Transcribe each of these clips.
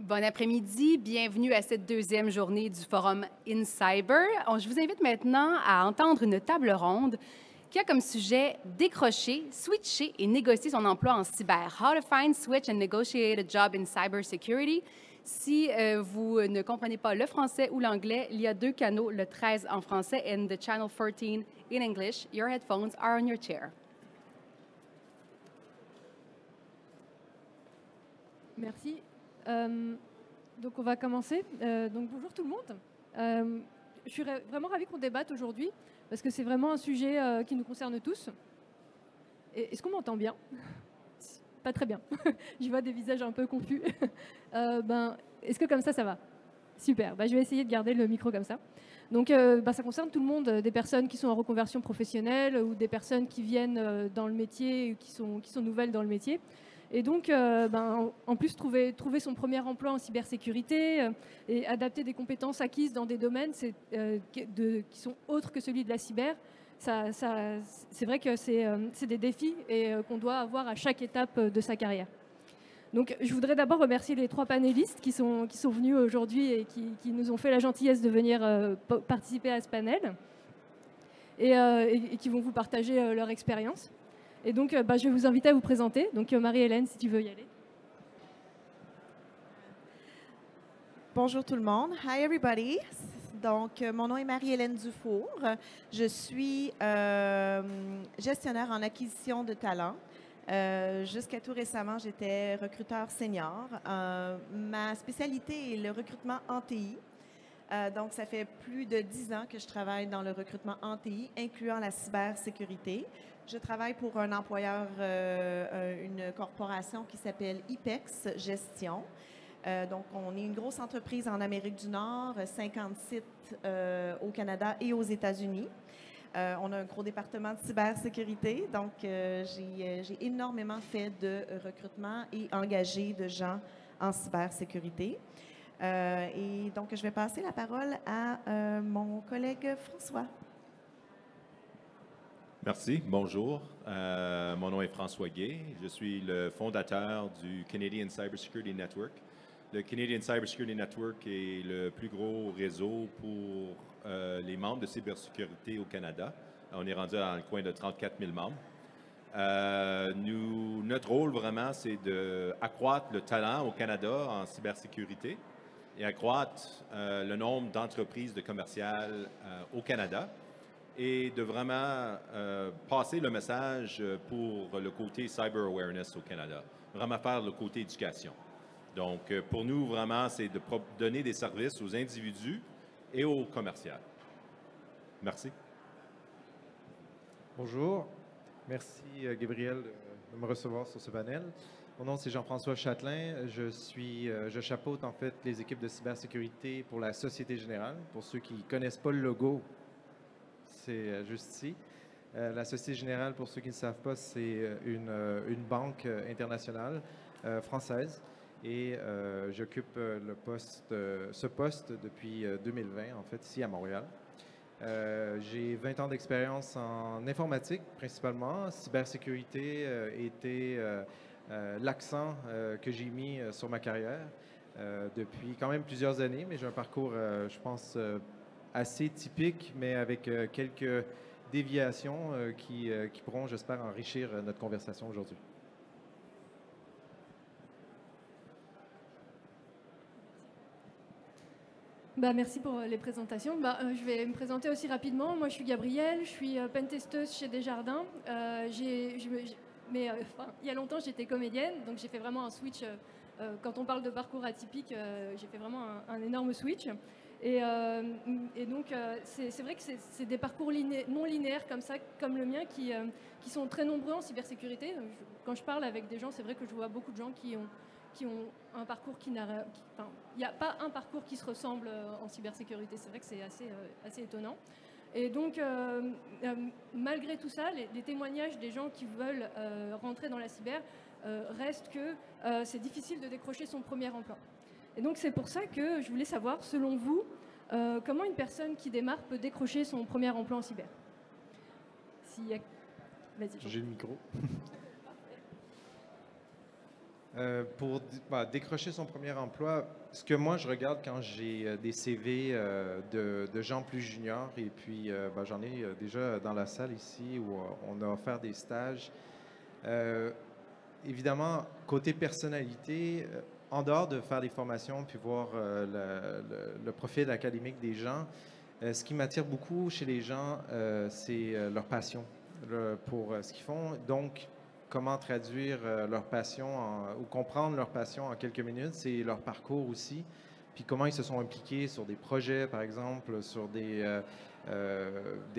Bon après-midi, bienvenue à cette deuxième journée du forum InCyber. Je vous invite maintenant à entendre une table ronde qui a comme sujet décrocher, switcher et négocier son emploi en cyber. How to find, switch and negotiate a job in cybersecurity. Si vous ne comprenez pas le français ou l'anglais, il y a deux canaux, le 13 en français and the channel 14 in English. Your headphones are on your chair. Merci. Donc on va commencer. Donc bonjour tout le monde. Je suis vraiment ravie qu'on débatte aujourd'hui parce que c'est vraiment un sujet qui nous concerne tous. Est-ce qu'on m'entend bien? Pas très bien. Je vois des visages un peu confus. Est-ce que comme ça va? Super. Je vais essayer de garder le micro comme ça. Donc ça concerne tout le monde, des personnes qui sont en reconversion professionnelle ou des personnes qui viennent dans le métier, qui sont nouvelles dans le métier. Et donc, en plus, trouver son premier emploi en cybersécurité et adapter des compétences acquises dans des domaines qui sont autres que celui de la cyber, c'est vrai que c'est des défis et qu'on doit avoir à chaque étape de sa carrière. Donc, je voudrais d'abord remercier les trois panélistes qui sont venus aujourd'hui et qui nous ont fait la gentillesse de venir participer à ce panel et qui vont vous partager leur expérience. Et donc, je vais vous inviter à vous présenter. Donc, Marie-Hélène, si tu veux y aller. Bonjour tout le monde. Hi everybody. Donc, mon nom est Marie-Hélène Dufour. Je suis gestionnaire en acquisition de talents. Jusqu'à tout récemment, j'étais recruteur senior. Ma spécialité est le recrutement en TI. Donc, ça fait plus de 10 ans que je travaille dans le recrutement en TI, incluant la cybersécurité. Je travaille pour un employeur, une corporation qui s'appelle IPEX Gestion. Donc, on est une grosse entreprise en Amérique du Nord, 50 sites au Canada et aux États-Unis. On a un gros département de cybersécurité, donc j'ai énormément fait de recrutement et engagé de gens en cybersécurité. Et donc, je vais passer la parole à mon collègue François. Merci, bonjour. Mon nom est François Gay. Je suis le fondateur du Canadian Cybersecurity Network. Le Canadian Cybersecurity Network est le plus gros réseau pour les membres de cybersécurité au Canada. On est rendu dans le coin de 34 000 membres. Notre rôle vraiment, c'est d'accroître le talent au Canada en cybersécurité et accroître le nombre d'entreprises de commerciales au Canada et de vraiment passer le message pour le côté cyber awareness au Canada, vraiment faire le côté éducation. Donc, pour nous, vraiment, c'est de donner des services aux individus et aux commerciales. Merci. Bonjour. Merci, Gabriel, de me recevoir sur ce panel. Mon nom, c'est Jean-François Châtelain. Je chapeaute, en fait, les équipes de cybersécurité pour la Société Générale. Pour ceux qui ne connaissent pas le logo, c'est juste ici. La Société Générale, pour ceux qui ne savent pas, c'est une banque internationale française. Et j'occupe ce poste depuis 2020, en fait, ici à Montréal. J'ai 20 ans d'expérience en informatique, principalement. Cybersécurité était l'accent que j'ai mis sur ma carrière depuis quand même plusieurs années, mais j'ai un parcours, je pense, assez typique, mais avec quelques déviations qui pourront, j'espère, enrichir notre conversation aujourd'hui. Merci pour les présentations. Je vais me présenter aussi rapidement. Moi, je suis Gabrielle, je suis pentesteuse chez Desjardins. Il y a longtemps, j'étais comédienne, donc j'ai fait vraiment un switch. Quand on parle de parcours atypique, j'ai fait vraiment un énorme switch. Et donc, c'est vrai que c'est des parcours non linéaires comme ça, comme le mien, qui sont très nombreux en cybersécurité. Quand je parle avec des gens, c'est vrai que je vois beaucoup de gens qui ont un parcours il n'y a pas un parcours qui se ressemble en cybersécurité. C'est vrai que c'est assez étonnant. Et donc, malgré tout ça, les témoignages des gens qui veulent rentrer dans la cyber restent que c'est difficile de décrocher son premier emploi. Et donc, c'est pour ça que je voulais savoir, selon vous, comment une personne qui démarre peut décrocher son premier emploi en cyber. Vas-y. J'ai le micro. Pour décrocher son premier emploi, ce que moi je regarde quand j'ai des CV de gens plus juniors, et puis j'en ai déjà dans la salle ici où on a offert des stages. Évidemment, côté personnalité, en dehors de faire des formations puis voir le profil académique des gens, ce qui m'attire beaucoup chez les gens, c'est leur passion pour ce qu'ils font. Donc, comment traduire leur passion ou comprendre leur passion en quelques minutes, c'est leur parcours aussi. Puis comment ils se sont impliqués sur des projets, par exemple, sur des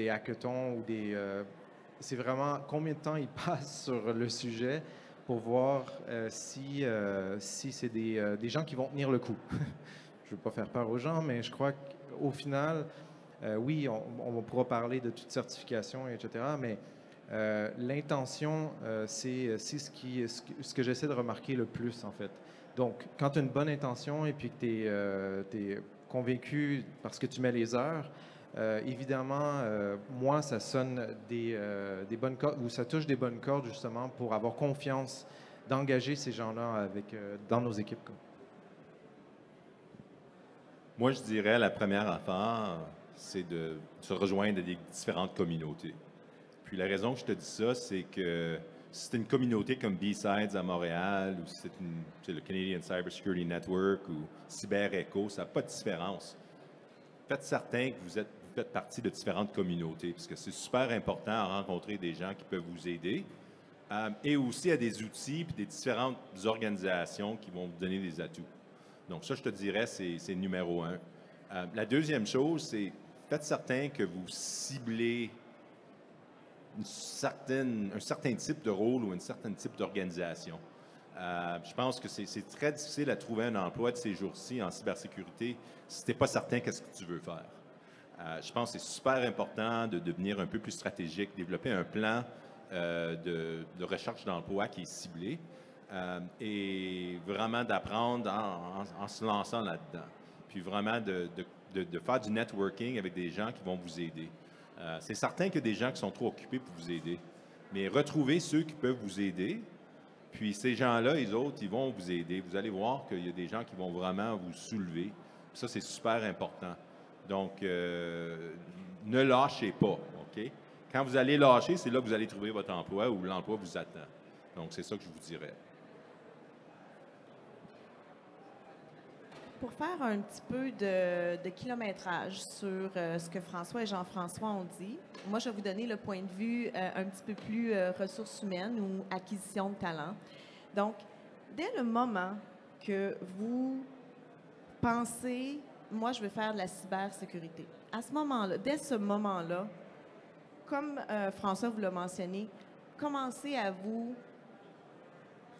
hackathons ou c'est vraiment combien de temps ils passent sur le sujet pour voir si c'est des gens qui vont tenir le coup. Je ne veux pas faire peur aux gens, mais je crois qu'au final, oui, on pourra parler de toute certification, etc., mais l'intention, c'est ce que j'essaie de remarquer le plus, en fait. Donc, quand tu as une bonne intention et puis que tu es convaincu parce que tu mets les heures, évidemment, moi, ça sonne des bonnes cordes, ou ça touche des bonnes cordes, justement, pour avoir confiance d'engager ces gens-là dans nos équipes. Moi, je dirais la première affaire, c'est de se rejoindre à des différentes communautés. Puis la raison que je te dis ça, c'est que si c'est une communauté comme B-Sides à Montréal, ou si c'est le Canadian Cybersecurity Network ou CyberEcho, ça n'a pas de différence. Faites certain que vous faites partie de différentes communautés, parce que c'est super important à rencontrer des gens qui peuvent vous aider, et aussi à des outils et des différentes organisations qui vont vous donner des atouts. Donc ça, je te dirais, c'est numéro un. La deuxième chose, c'est faites certain que vous ciblez un certain type de rôle ou un certain type d'organisation. Je pense que c'est très difficile à trouver un emploi de ces jours-ci en cybersécurité si tu n'es pas certain qu'est-ce que tu veux faire. Je pense que c'est super important de devenir un peu plus stratégique, développer un plan de recherche d'emploi qui est ciblé et vraiment d'apprendre en se lançant là-dedans. Puis vraiment de faire du networking avec des gens qui vont vous aider. C'est certain qu'il y a des gens qui sont trop occupés pour vous aider, mais retrouvez ceux qui peuvent vous aider, puis ces gens-là, les autres, ils vont vous aider. Vous allez voir qu'il y a des gens qui vont vraiment vous soulever. Puis ça, c'est super important. Donc, ne lâchez pas, OK? Quand vous allez lâcher, c'est là que vous allez trouver votre emploi ou l'emploi vous attend. Donc, c'est ça que je vous dirais. Pour faire un petit peu de kilométrage sur ce que François et Jean-François ont dit, moi, je vais vous donner le point de vue un petit peu plus ressources humaines ou acquisition de talent. Donc, dès le moment que vous pensez, moi, je veux faire de la cybersécurité, à ce moment-là, dès ce moment-là, comme François vous l'a mentionné, commencez à vous,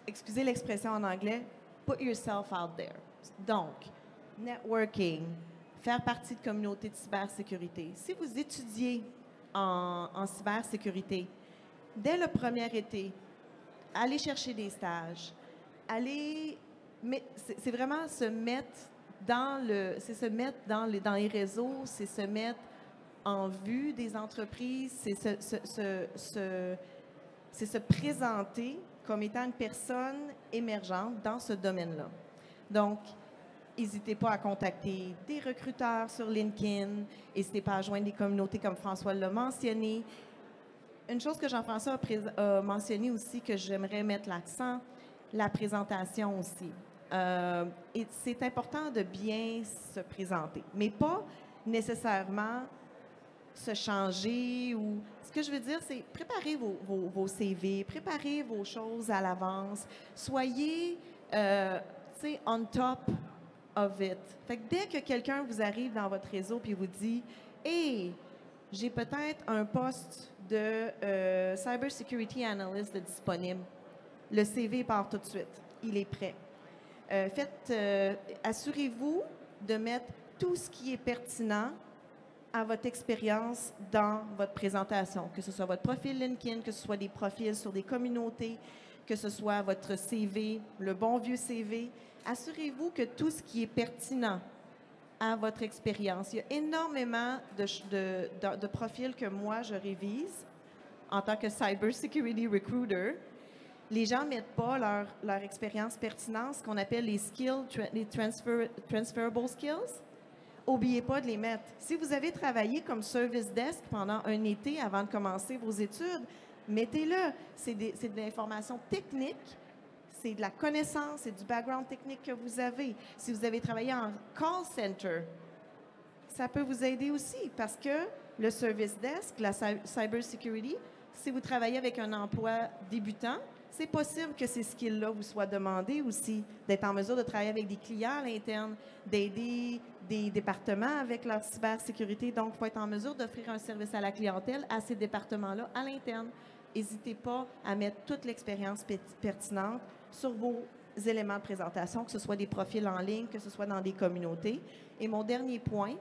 excusez l'expression en anglais, put yourself out there. Donc, networking, faire partie de communautés de cybersécurité. Si vous étudiez en cybersécurité, dès le premier été, allez chercher des stages, c'est vraiment se mettre dans les réseaux, c'est se mettre en vue des entreprises, c'est se présenter comme étant une personne émergente dans ce domaine-là. Donc, n'hésitez pas à contacter des recruteurs sur LinkedIn, n'hésitez pas à joindre des communautés comme François l'a mentionné. Une chose que Jean-François a mentionné aussi, que j'aimerais mettre l'accent, la présentation aussi. Et c'est important de bien se présenter, mais pas nécessairement se changer ou... Ce que je veux dire, c'est préparez vos CV, préparez vos choses à l'avance, soyez, on top of it. Fait que dès que quelqu'un vous arrive dans votre réseau puis vous dit « Hey, j'ai peut-être un poste de Cyber Security Analyst de disponible », le CV part tout de suite. Il est prêt. Assurez-vous de mettre tout ce qui est pertinent à votre expérience dans votre présentation, que ce soit votre profil LinkedIn, que ce soit des profils sur des communautés, que ce soit votre CV, le bon vieux CV. Assurez-vous que tout ce qui est pertinent à votre expérience. Il y a énormément de profils que moi, je révise en tant que Cyber Security Recruiter. les gens ne mettent pas leur expérience pertinente, ce qu'on appelle les skills, les transferable skills. N'oubliez pas de les mettre. Si vous avez travaillé comme service desk pendant un été avant de commencer vos études, mettez-le. C'est de l'information technique, c'est de la connaissance, c'est du background technique que vous avez. Si vous avez travaillé en call center, ça peut vous aider aussi parce que le service desk, la cyber security, si vous travaillez avec un emploi débutant, c'est possible que ces skills-là vous soient demandés aussi, d'être en mesure de travailler avec des clients à l'interne, d'aider des départements avec leur cybersécurité. Donc, il faut être en mesure d'offrir un service à la clientèle à ces départements-là à l'interne. N'hésitez pas à mettre toute l'expérience pertinente sur vos éléments de présentation, que ce soit des profils en ligne, que ce soit dans des communautés. Et mon dernier point,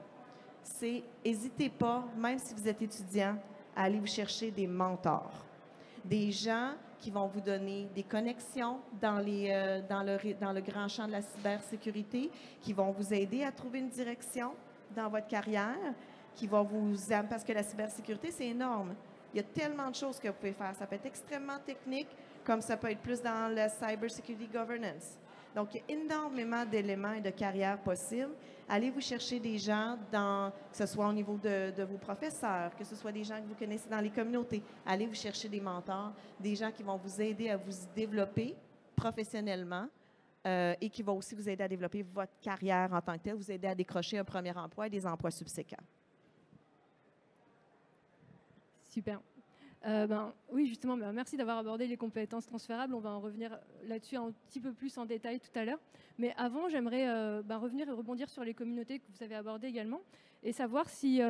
c'est n'hésitez pas, même si vous êtes étudiant, à aller vous chercher des mentors, des gens qui vont vous donner des connexions dans le grand champ de la cybersécurité, qui vont vous aider à trouver une direction dans votre carrière, qui vont vous amener, parce que la cybersécurité, c'est énorme. Il y a tellement de choses que vous pouvez faire. Ça peut être extrêmement technique, comme ça peut être plus dans la cyber security governance. Donc, il y a énormément d'éléments et de carrières possibles. Allez vous chercher des gens, que ce soit au niveau de vos professeurs, que ce soit des gens que vous connaissez dans les communautés. Allez vous chercher des mentors, des gens qui vont vous aider à vous développer professionnellement et qui vont aussi vous aider à développer votre carrière en tant que telle, vous aider à décrocher un premier emploi et des emplois subséquents. Super. Oui, justement, merci d'avoir abordé les compétences transférables. On va en revenir là-dessus un petit peu plus en détail tout à l'heure. Mais avant, j'aimerais revenir et rebondir sur les communautés que vous avez abordées également et savoir si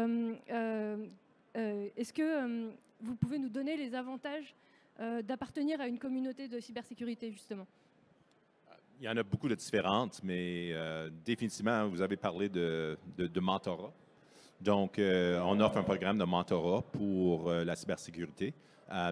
est-ce que vous pouvez nous donner les avantages d'appartenir à une communauté de cybersécurité, justement. Il y en a beaucoup de différentes, mais définitivement, vous avez parlé de mentorat. Donc, on offre un programme de mentorat pour la cybersécurité.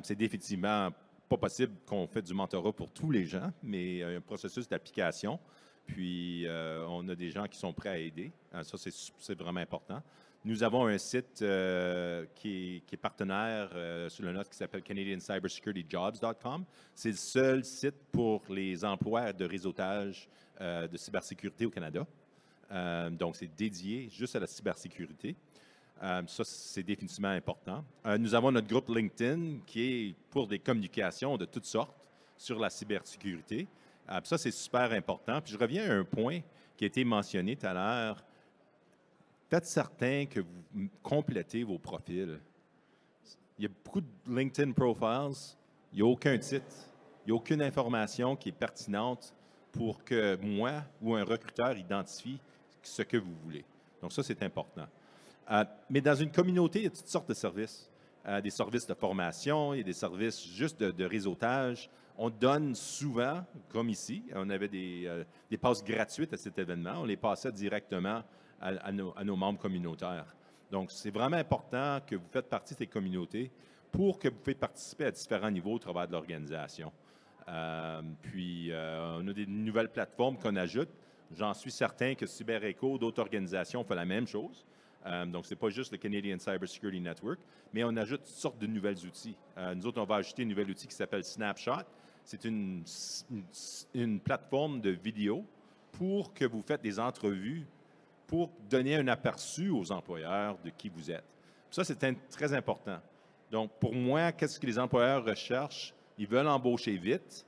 C'est définitivement pas possible qu'on fait du mentorat pour tous les gens, mais un processus d'application. Puis, on a des gens qui sont prêts à aider. Ça, c'est vraiment important. Nous avons un site qui est partenaire sur le nôtre qui s'appelle CanadianCybersecurityJobs.com. C'est le seul site pour les emplois de réseautage de cybersécurité au Canada. Donc, c'est dédié juste à la cybersécurité. Ça, c'est définitivement important. Nous avons notre groupe LinkedIn qui est pour des communications de toutes sortes sur la cybersécurité. Ça, c'est super important. Puis, je reviens à un point qui a été mentionné tout à l'heure. Faites certain que vous complétez vos profils. Il y a beaucoup de LinkedIn profiles. Il n'y a aucun titre. Il n'y a aucune information qui est pertinente pour que moi ou un recruteur identifie ce que vous voulez. Donc, ça, c'est important. Mais dans une communauté, il y a toutes sortes de services. Des services de formation, il y a des services juste de réseautage. On donne souvent, comme ici, on avait des passes gratuites à cet événement. On les passait directement à nos membres communautaires. Donc, c'est vraiment important que vous faites partie de ces communautés pour que vous puissiez participer à différents niveaux au travers de l'organisation. Puis, on a des nouvelles plateformes qu'on ajoute. J'en suis certain que CyberEcho, d'autres organisations font la même chose. Donc, ce n'est pas juste le Canadian Cybersecurity Network, mais on ajoute toutes sortes de nouvelles outils. Nous autres, on va ajouter un nouvel outil qui s'appelle Snapshot. C'est une plateforme de vidéo pour que vous faites des entrevues pour donner un aperçu aux employeurs de qui vous êtes. Ça, c'est très important. Donc, pour moi, qu'est-ce que les employeurs recherchent? Ils veulent embaucher vite.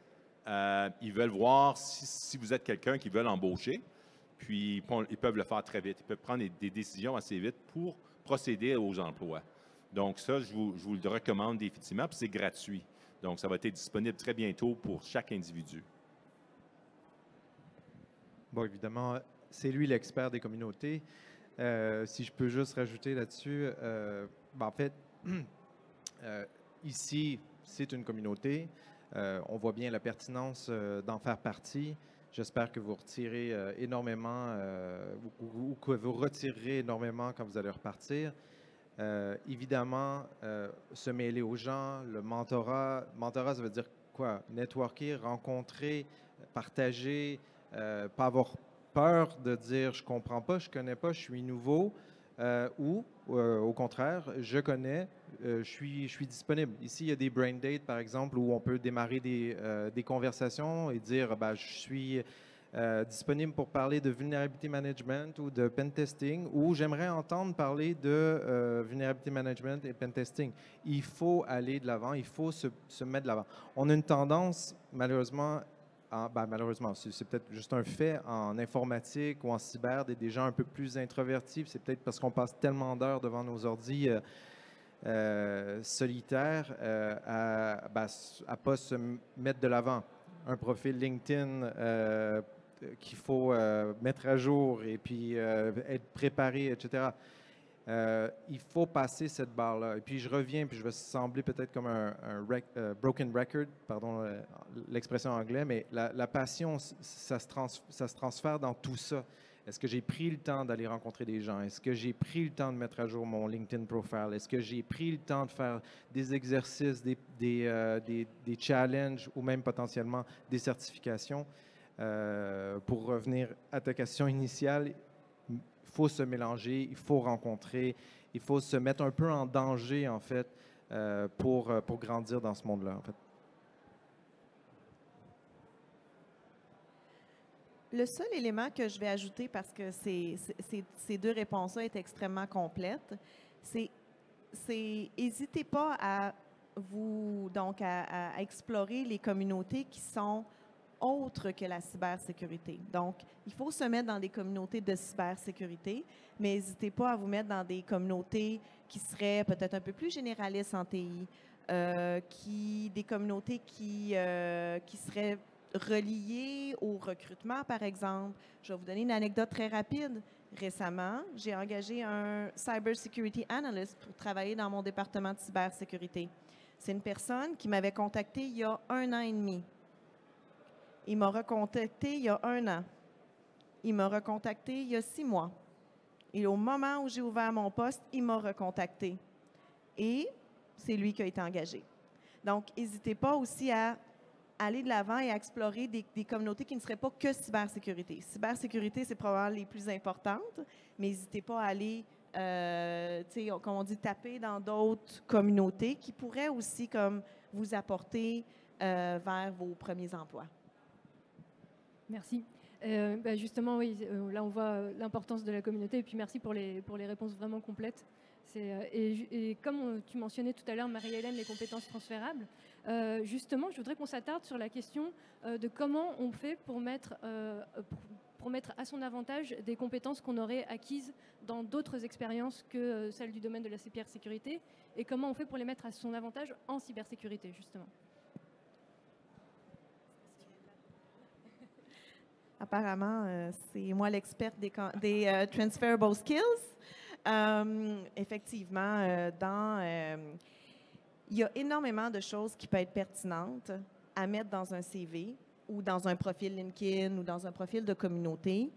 Ils veulent voir si vous êtes quelqu'un qu'ils veulent embaucher. Puis, ils peuvent le faire très vite. Ils peuvent prendre des décisions assez vite pour procéder aux emplois. Donc, ça, je vous le recommande définitivement. Puis, c'est gratuit. Donc, ça va être disponible très bientôt pour chaque individu. Bon, évidemment, c'est lui l'expert des communautés. Si je peux juste rajouter là-dessus, en fait, ici, c'est une communauté. On voit bien la pertinence d'en faire partie. J'espère que vous retirez énormément ou que vous retirerez énormément quand vous allez repartir. Évidemment, se mêler aux gens, le mentorat. Mentorat, ça veut dire quoi? Networker, rencontrer, partager, pas avoir peur de dire « je comprends pas, je connais pas, je suis nouveau » ou au contraire, « je connais, je suis disponible. Ici, il y a des brain dates, par exemple, où on peut démarrer des conversations et dire, ben, je suis disponible pour parler de vulnerability management ou de pen testing, ou j'aimerais entendre parler de vulnerability management et pen testing. Il faut aller de l'avant, il faut se mettre de l'avant. On a une tendance, malheureusement, malheureusement, c'est peut-être juste un fait, en informatique ou en cyber, des gens un peu plus introvertis. C'est peut-être parce qu'on passe tellement d'heures devant nos ordi solitaires à ne pas se mettre de l'avant. Un profil LinkedIn qu'il faut mettre à jour et puis être préparé, etc. Il faut passer cette barre-là. Et puis je reviens, puis je vais sembler peut-être comme un broken record, pardon l'expression en anglais, mais la passion, ça se transfère dans tout ça. Est-ce que j'ai pris le temps d'aller rencontrer des gens? Est-ce que j'ai pris le temps de mettre à jour mon LinkedIn profile? Est-ce que j'ai pris le temps de faire des exercices, des challenges ou même potentiellement des certifications? Pour revenir à ta question initiale, il faut se mélanger, il faut rencontrer, il faut se mettre un peu en danger, en fait, pour grandir dans ce monde-là, en fait. Le seul élément que je vais ajouter, parce que ces deux réponses-là est extrêmement complètes, c'est n'hésitez pas à à explorer les communautés qui sont autres que la cybersécurité. Donc, il faut se mettre dans des communautés de cybersécurité, mais n'hésitez pas à vous mettre dans des communautés qui seraient peut-être un peu plus généralistes en TI, des communautés qui seraient reliées au recrutement, par exemple. Je vais vous donner une anecdote très rapide. Récemment, j'ai engagé un Cyber Security Analyst pour travailler dans mon département de cybersécurité. C'est une personne qui m'avait contacté il y a 1 an et demi. Il m'a recontacté il y a 1 an. Il m'a recontacté il y a 6 mois. Et au moment où j'ai ouvert mon poste, il m'a recontacté. Et c'est lui qui a été engagé. Donc, n'hésitez pas aussi à aller de l'avant et à explorer des communautés qui ne seraient pas que cybersécurité. Cybersécurité, c'est probablement les plus importantes, mais n'hésitez pas à aller, comme on dit, taper dans d'autres communautés qui pourraient aussi comme vous apporter vers vos premiers emplois. Merci. Justement, oui, là on voit l'importance de la communauté et puis merci pour les réponses vraiment complètes. Et comme tu mentionnais tout à l'heure, Marie-Hélène, les compétences transférables, justement, je voudrais qu'on s'attarde sur la question de comment on fait pour mettre à son avantage des compétences qu'on aurait acquises dans d'autres expériences que celles du domaine de la cybersécurité et comment on fait pour les mettre à son avantage en cybersécurité, justement. Apparemment, c'est moi l'experte des transferable skills. Effectivement, il y a énormément de choses qui peuvent être pertinentes à mettre dans un CV ou dans un profil LinkedIn ou dans un profil de communauté.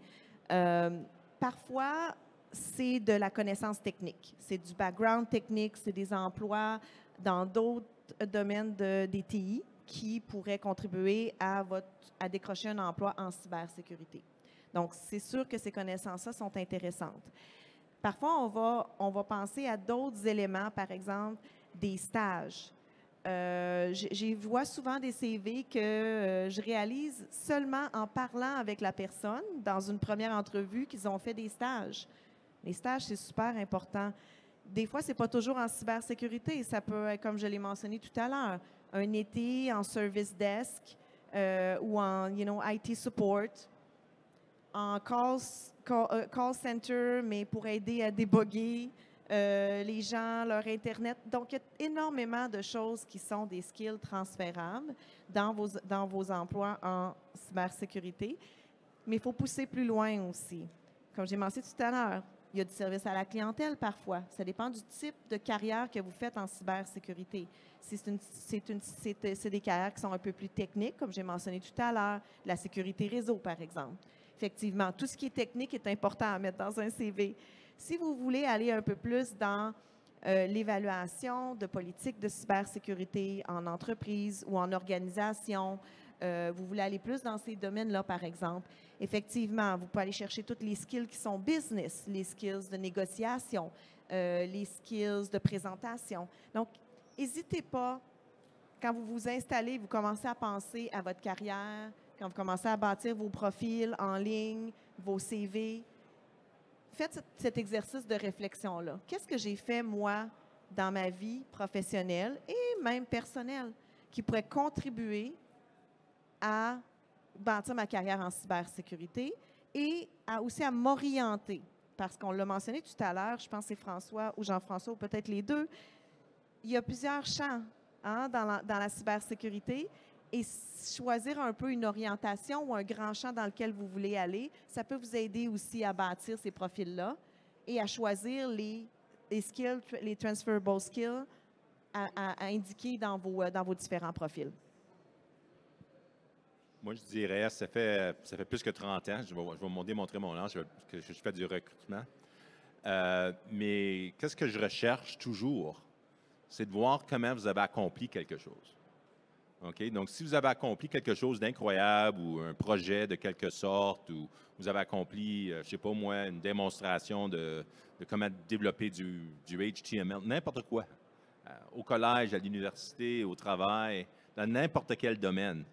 Parfois, c'est de la connaissance technique. C'est du background technique, c'est des emplois dans d'autres domaines des TI qui pourraient contribuer à décrocher un emploi en cybersécurité. Donc, c'est sûr que ces connaissances-là sont intéressantes. Parfois, on va penser à d'autres éléments, par exemple, des stages. Je vois souvent des CV que je réalise seulement en parlant avec la personne dans une première entrevue qu'ils ont fait des stages. Les stages, c'est super important. Des fois, ce n'est pas toujours en cybersécurité. Ça peut être, comme je l'ai mentionné tout à l'heure, un été en service desk ou en IT support, en call center, mais pour aider à débugger les gens, leur Internet. Donc, il y a énormément de choses qui sont des skills transférables dans vos emplois en cybersécurité. Mais il faut pousser plus loin aussi. Comme j'ai mentionné tout à l'heure, il y a du service à la clientèle parfois. Ça dépend du type de carrière que vous faites en cybersécurité. C'est des carrières qui sont un peu plus techniques, comme j'ai mentionné tout à l'heure, la sécurité réseau, par exemple. Effectivement, tout ce qui est technique est important à mettre dans un CV. Si vous voulez aller un peu plus dans l'évaluation de politiques de cybersécurité en entreprise ou en organisation, vous voulez aller plus dans ces domaines-là, par exemple, effectivement, vous pouvez aller chercher toutes les skills qui sont business, les skills de négociation, les skills de présentation. Donc, n'hésitez pas, quand vous vous installez, vous commencez à penser à votre carrière, quand vous commencez à bâtir vos profils en ligne, vos CV, faites cet exercice de réflexion-là. Qu'est-ce que j'ai fait, moi, dans ma vie professionnelle et même personnelle, qui pourrait contribuer à bâtir ma carrière en cybersécurité et aussi à m'orienter? Parce qu'on l'a mentionné tout à l'heure, je pense que c'est François ou Jean-François, ou peut-être les deux, il y a plusieurs champs dans la cybersécurité et choisir un peu une orientation ou un grand champ dans lequel vous voulez aller, ça peut vous aider aussi à bâtir ces profils-là et à choisir les skills, les transferable skills à indiquer dans vos différents profils. Moi, je dirais, ça fait plus que 30 ans, je vais vous démontrer mon âge, que je fais du recrutement. Mais qu'est-ce que je recherche toujours? C'est de voir comment vous avez accompli quelque chose. OK? Donc, si vous avez accompli quelque chose d'incroyable ou un projet de quelque sorte, ou vous avez accompli, je ne sais pas moi, une démonstration de comment développer du HTML, n'importe quoi, au collège, à l'université, au travail, dans n'importe quel domaine,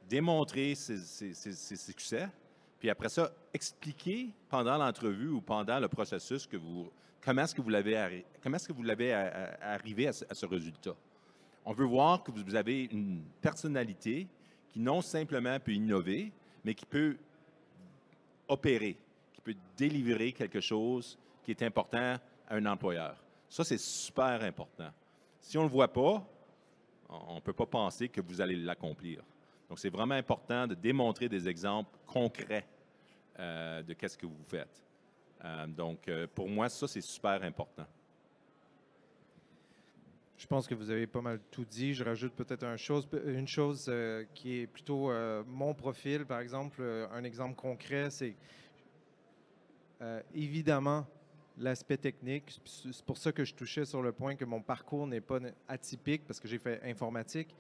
démontrer ses succès, puis après ça, expliquer pendant l'entrevue ou pendant le processus comment est-ce que vous l'avez arrivé à ce résultat. On veut voir que vous avez une personnalité qui non simplement peut innover, mais qui peut opérer, qui peut délivrer quelque chose qui est important à un employeur. Ça, c'est super important. Si on ne le voit pas, on ne peut pas penser que vous allez l'accomplir. Donc, c'est vraiment important de démontrer des exemples concrets de qu'est-ce que vous faites. Donc, pour moi, ça, c'est super important. Je pense que vous avez pas mal tout dit. Je rajoute peut-être une chose qui est plutôt mon profil, par exemple. Un exemple concret, c'est évidemment l'aspect technique. C'est pour ça que je touchais sur le point que mon parcours n'est pas atypique, parce que j'ai fait informatique.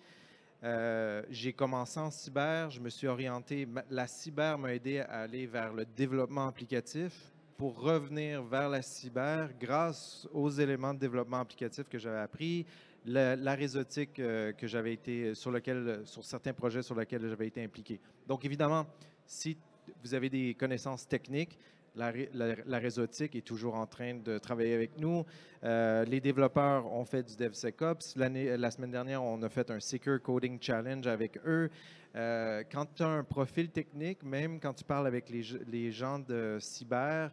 J'ai commencé en cyber, je me suis orienté. La cyber m'a aidé à aller vers le développement applicatif pour revenir vers la cyber grâce aux éléments de développement applicatif que j'avais appris, la réseautique que j'avais été sur certains projets sur lesquels j'avais été impliqué. Donc évidemment, si vous avez des connaissances techniques, la réseautique est toujours en train de travailler avec nous. Les développeurs ont fait du DevSecOps. La semaine dernière, on a fait un Secure Coding Challenge avec eux. Quand tu as un profil technique, même quand tu parles avec les gens de cyber,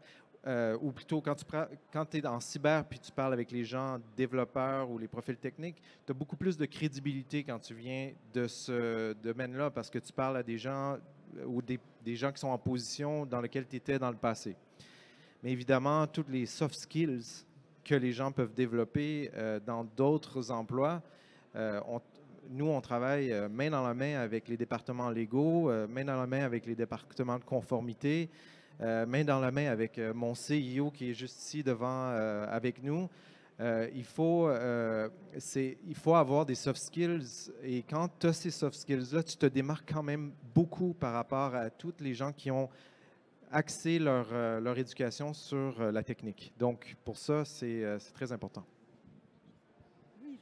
ou plutôt quand tu es en cyber puis tu parles avec les gens développeurs ou les profils techniques, tu as beaucoup plus de crédibilité quand tu viens de ce domaine-là parce que tu parles à des gens ou des gens qui sont en position dans laquelle tu étais dans le passé. Mais évidemment, toutes les soft skills que les gens peuvent développer dans d'autres emplois, nous, on travaille main dans la main avec les départements légaux, main dans la main avec les départements de conformité, main dans la main avec mon CIO qui est juste ici devant avec nous. Il faut avoir des soft skills et quand tu as ces soft skills-là, tu te démarques quand même beaucoup par rapport à tous les gens qui ont axé leur éducation sur la technique. Donc, pour ça, c'est très important. Oui,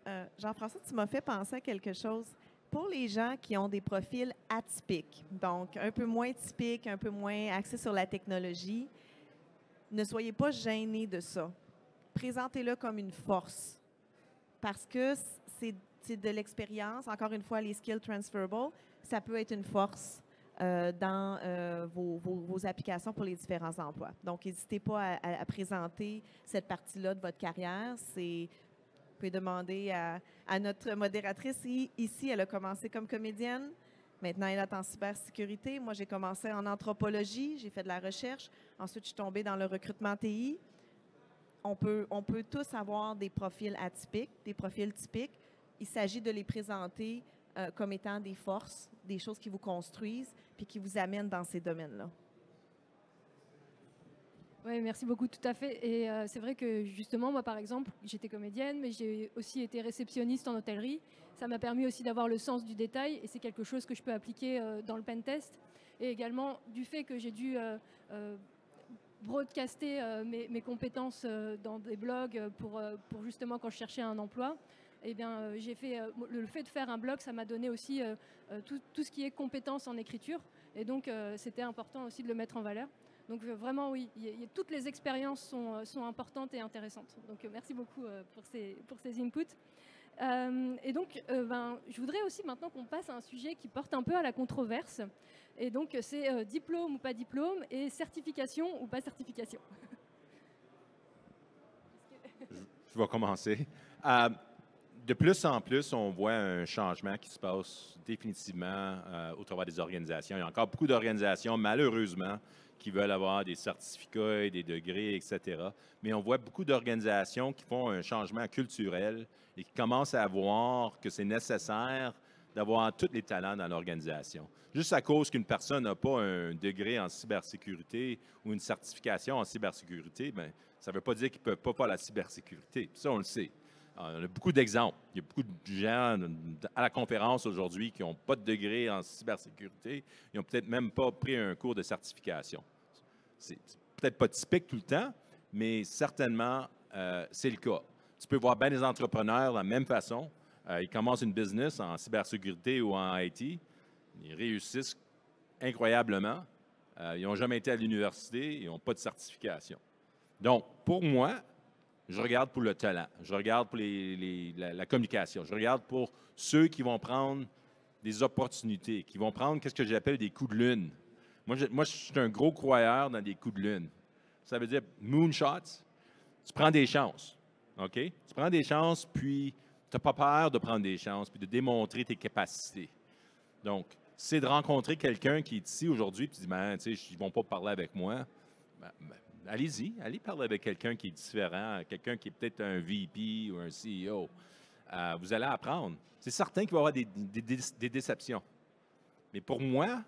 vas-y. Jean-François, tu m'as fait penser à quelque chose. Pour les gens qui ont des profils atypiques, donc un peu moins typiques, un peu moins axés sur la technologie, ne soyez pas gênés de ça. Présentez-le comme une force parce que c'est de l'expérience. Encore une fois, les skills transferable, ça peut être une force dans vos applications pour les différents emplois. Donc, n'hésitez pas à présenter cette partie-là de votre carrière. Vous pouvez demander à notre modératrice. Ici, elle a commencé comme comédienne. Maintenant, elle est en cybersécurité. Moi, j'ai commencé en anthropologie. J'ai fait de la recherche. Ensuite, je suis tombée dans le recrutement TI. On peut tous avoir des profils atypiques, des profils typiques. Il s'agit de les présenter comme étant des forces, des choses qui vous construisent puis qui vous amènent dans ces domaines-là. Oui, merci beaucoup, tout à fait. Et c'est vrai que justement, moi, par exemple, j'étais comédienne, mais j'ai aussi été réceptionniste en hôtellerie. Ça m'a permis aussi d'avoir le sens du détail et c'est quelque chose que je peux appliquer dans le pentest. Et également, du fait que j'ai dû broadcaster mes compétences dans des blogs pour justement quand je cherchais un emploi. Eh bien, j'ai fait le fait de faire un blog, ça m'a donné aussi tout ce qui est compétences en écriture. Et donc, c'était important aussi de le mettre en valeur. Donc, vraiment, oui, toutes les expériences sont importantes et intéressantes. Donc, merci beaucoup pour ces inputs. Et donc, je voudrais aussi maintenant qu'on passe à un sujet qui porte un peu à la controverse. Et donc, c'est diplôme ou pas diplôme et certification ou pas certification. Je vais commencer. De plus en plus, on voit un changement qui se passe définitivement au travers des organisations. Il y a encore beaucoup d'organisations, malheureusement, qui veulent avoir des certificats et des degrés, etc. Mais on voit beaucoup d'organisations qui font un changement culturel et qui commencent à voir que c'est nécessaire d'avoir tous les talents dans l'organisation. Juste à cause qu'une personne n'a pas un degré en cybersécurité ou une certification en cybersécurité, bien, ça ne veut pas dire qu'ils ne peuvent pas faire la cybersécurité. Ça, on le sait. On a beaucoup d'exemples. Il y a beaucoup de gens à la conférence aujourd'hui qui n'ont pas de degré en cybersécurité. Ils n'ont peut-être même pas pris un cours de certification. C'est peut-être pas typique tout le temps, mais certainement, c'est le cas. Tu peux voir bien des entrepreneurs de la même façon. Ils commencent une business en cybersécurité ou en IT. Ils réussissent incroyablement. Ils n'ont jamais été à l'université. Ils n'ont pas de certification. Donc, pour moi, je regarde pour le talent, je regarde pour la communication, je regarde pour ceux qui vont prendre des opportunités, qui vont prendre ce que j'appelle des coups de lune. Moi, je suis un gros croyeur dans des coups de lune. Ça veut dire moonshots. Tu prends des chances, OK? Tu prends des chances, puis tu n'as pas peur de prendre des chances, puis de démontrer tes capacités. Donc, c'est de rencontrer quelqu'un qui est ici aujourd'hui, puis tu dis, ben, tu sais, ils ne vont pas parler avec moi. Allez-y, allez parler avec quelqu'un qui est différent, quelqu'un qui est peut-être un VP ou un CEO. Vous allez apprendre. C'est certain qu'il va y avoir des déceptions. Mais pour moi,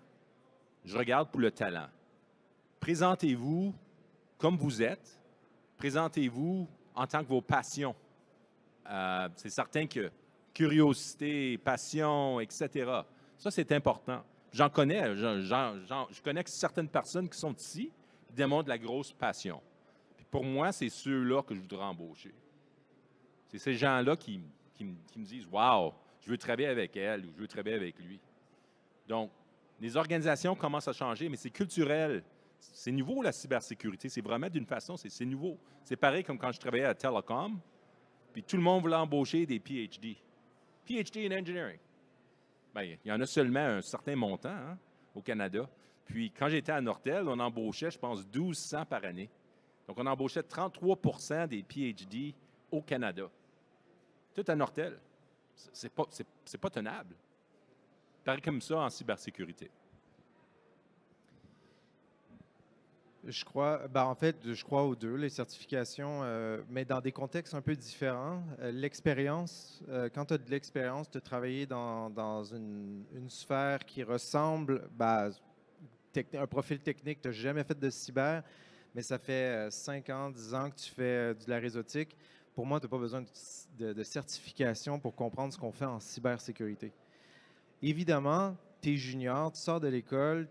je regarde pour le talent. Présentez-vous comme vous êtes. Présentez-vous en tant que vos passions. C'est certain que curiosité, passion, etc. Ça, c'est important. J'en connais. Je connais certaines personnes qui sont ici qui démontrent de la grosse passion. Puis pour moi, c'est ceux-là que je voudrais embaucher. C'est ces gens-là qui me disent « Wow, je veux travailler avec elle » ou « Je veux travailler avec lui ». Donc, les organisations commencent à changer, mais c'est culturel. C'est nouveau, la cybersécurité. C'est vraiment d'une façon, c'est nouveau. C'est pareil comme quand je travaillais à Telecom, puis tout le monde voulait embaucher des PhD. PhD in Engineering. Bien, il y en a seulement un certain montant hein, au Canada. Puis, quand j'étais à Nortel, on embauchait, je pense, 1200 par année. Donc, on embauchait 33 des PhD au Canada. Tout à Nortel. C'est pas tenable. Pareil comme ça en cybersécurité. Je crois, en fait, je crois aux deux, les certifications, mais dans des contextes un peu différents. L'expérience, quand tu as de l'expérience, de travailler dans une sphère qui ressemble, un profil technique, tu n'as jamais fait de cyber, mais ça fait 5 ans, 10 ans que tu fais de la réseautique. Pour moi, tu n'as pas besoin de certification pour comprendre ce qu'on fait en cybersécurité. Évidemment, tu es junior, tu sors de l'école,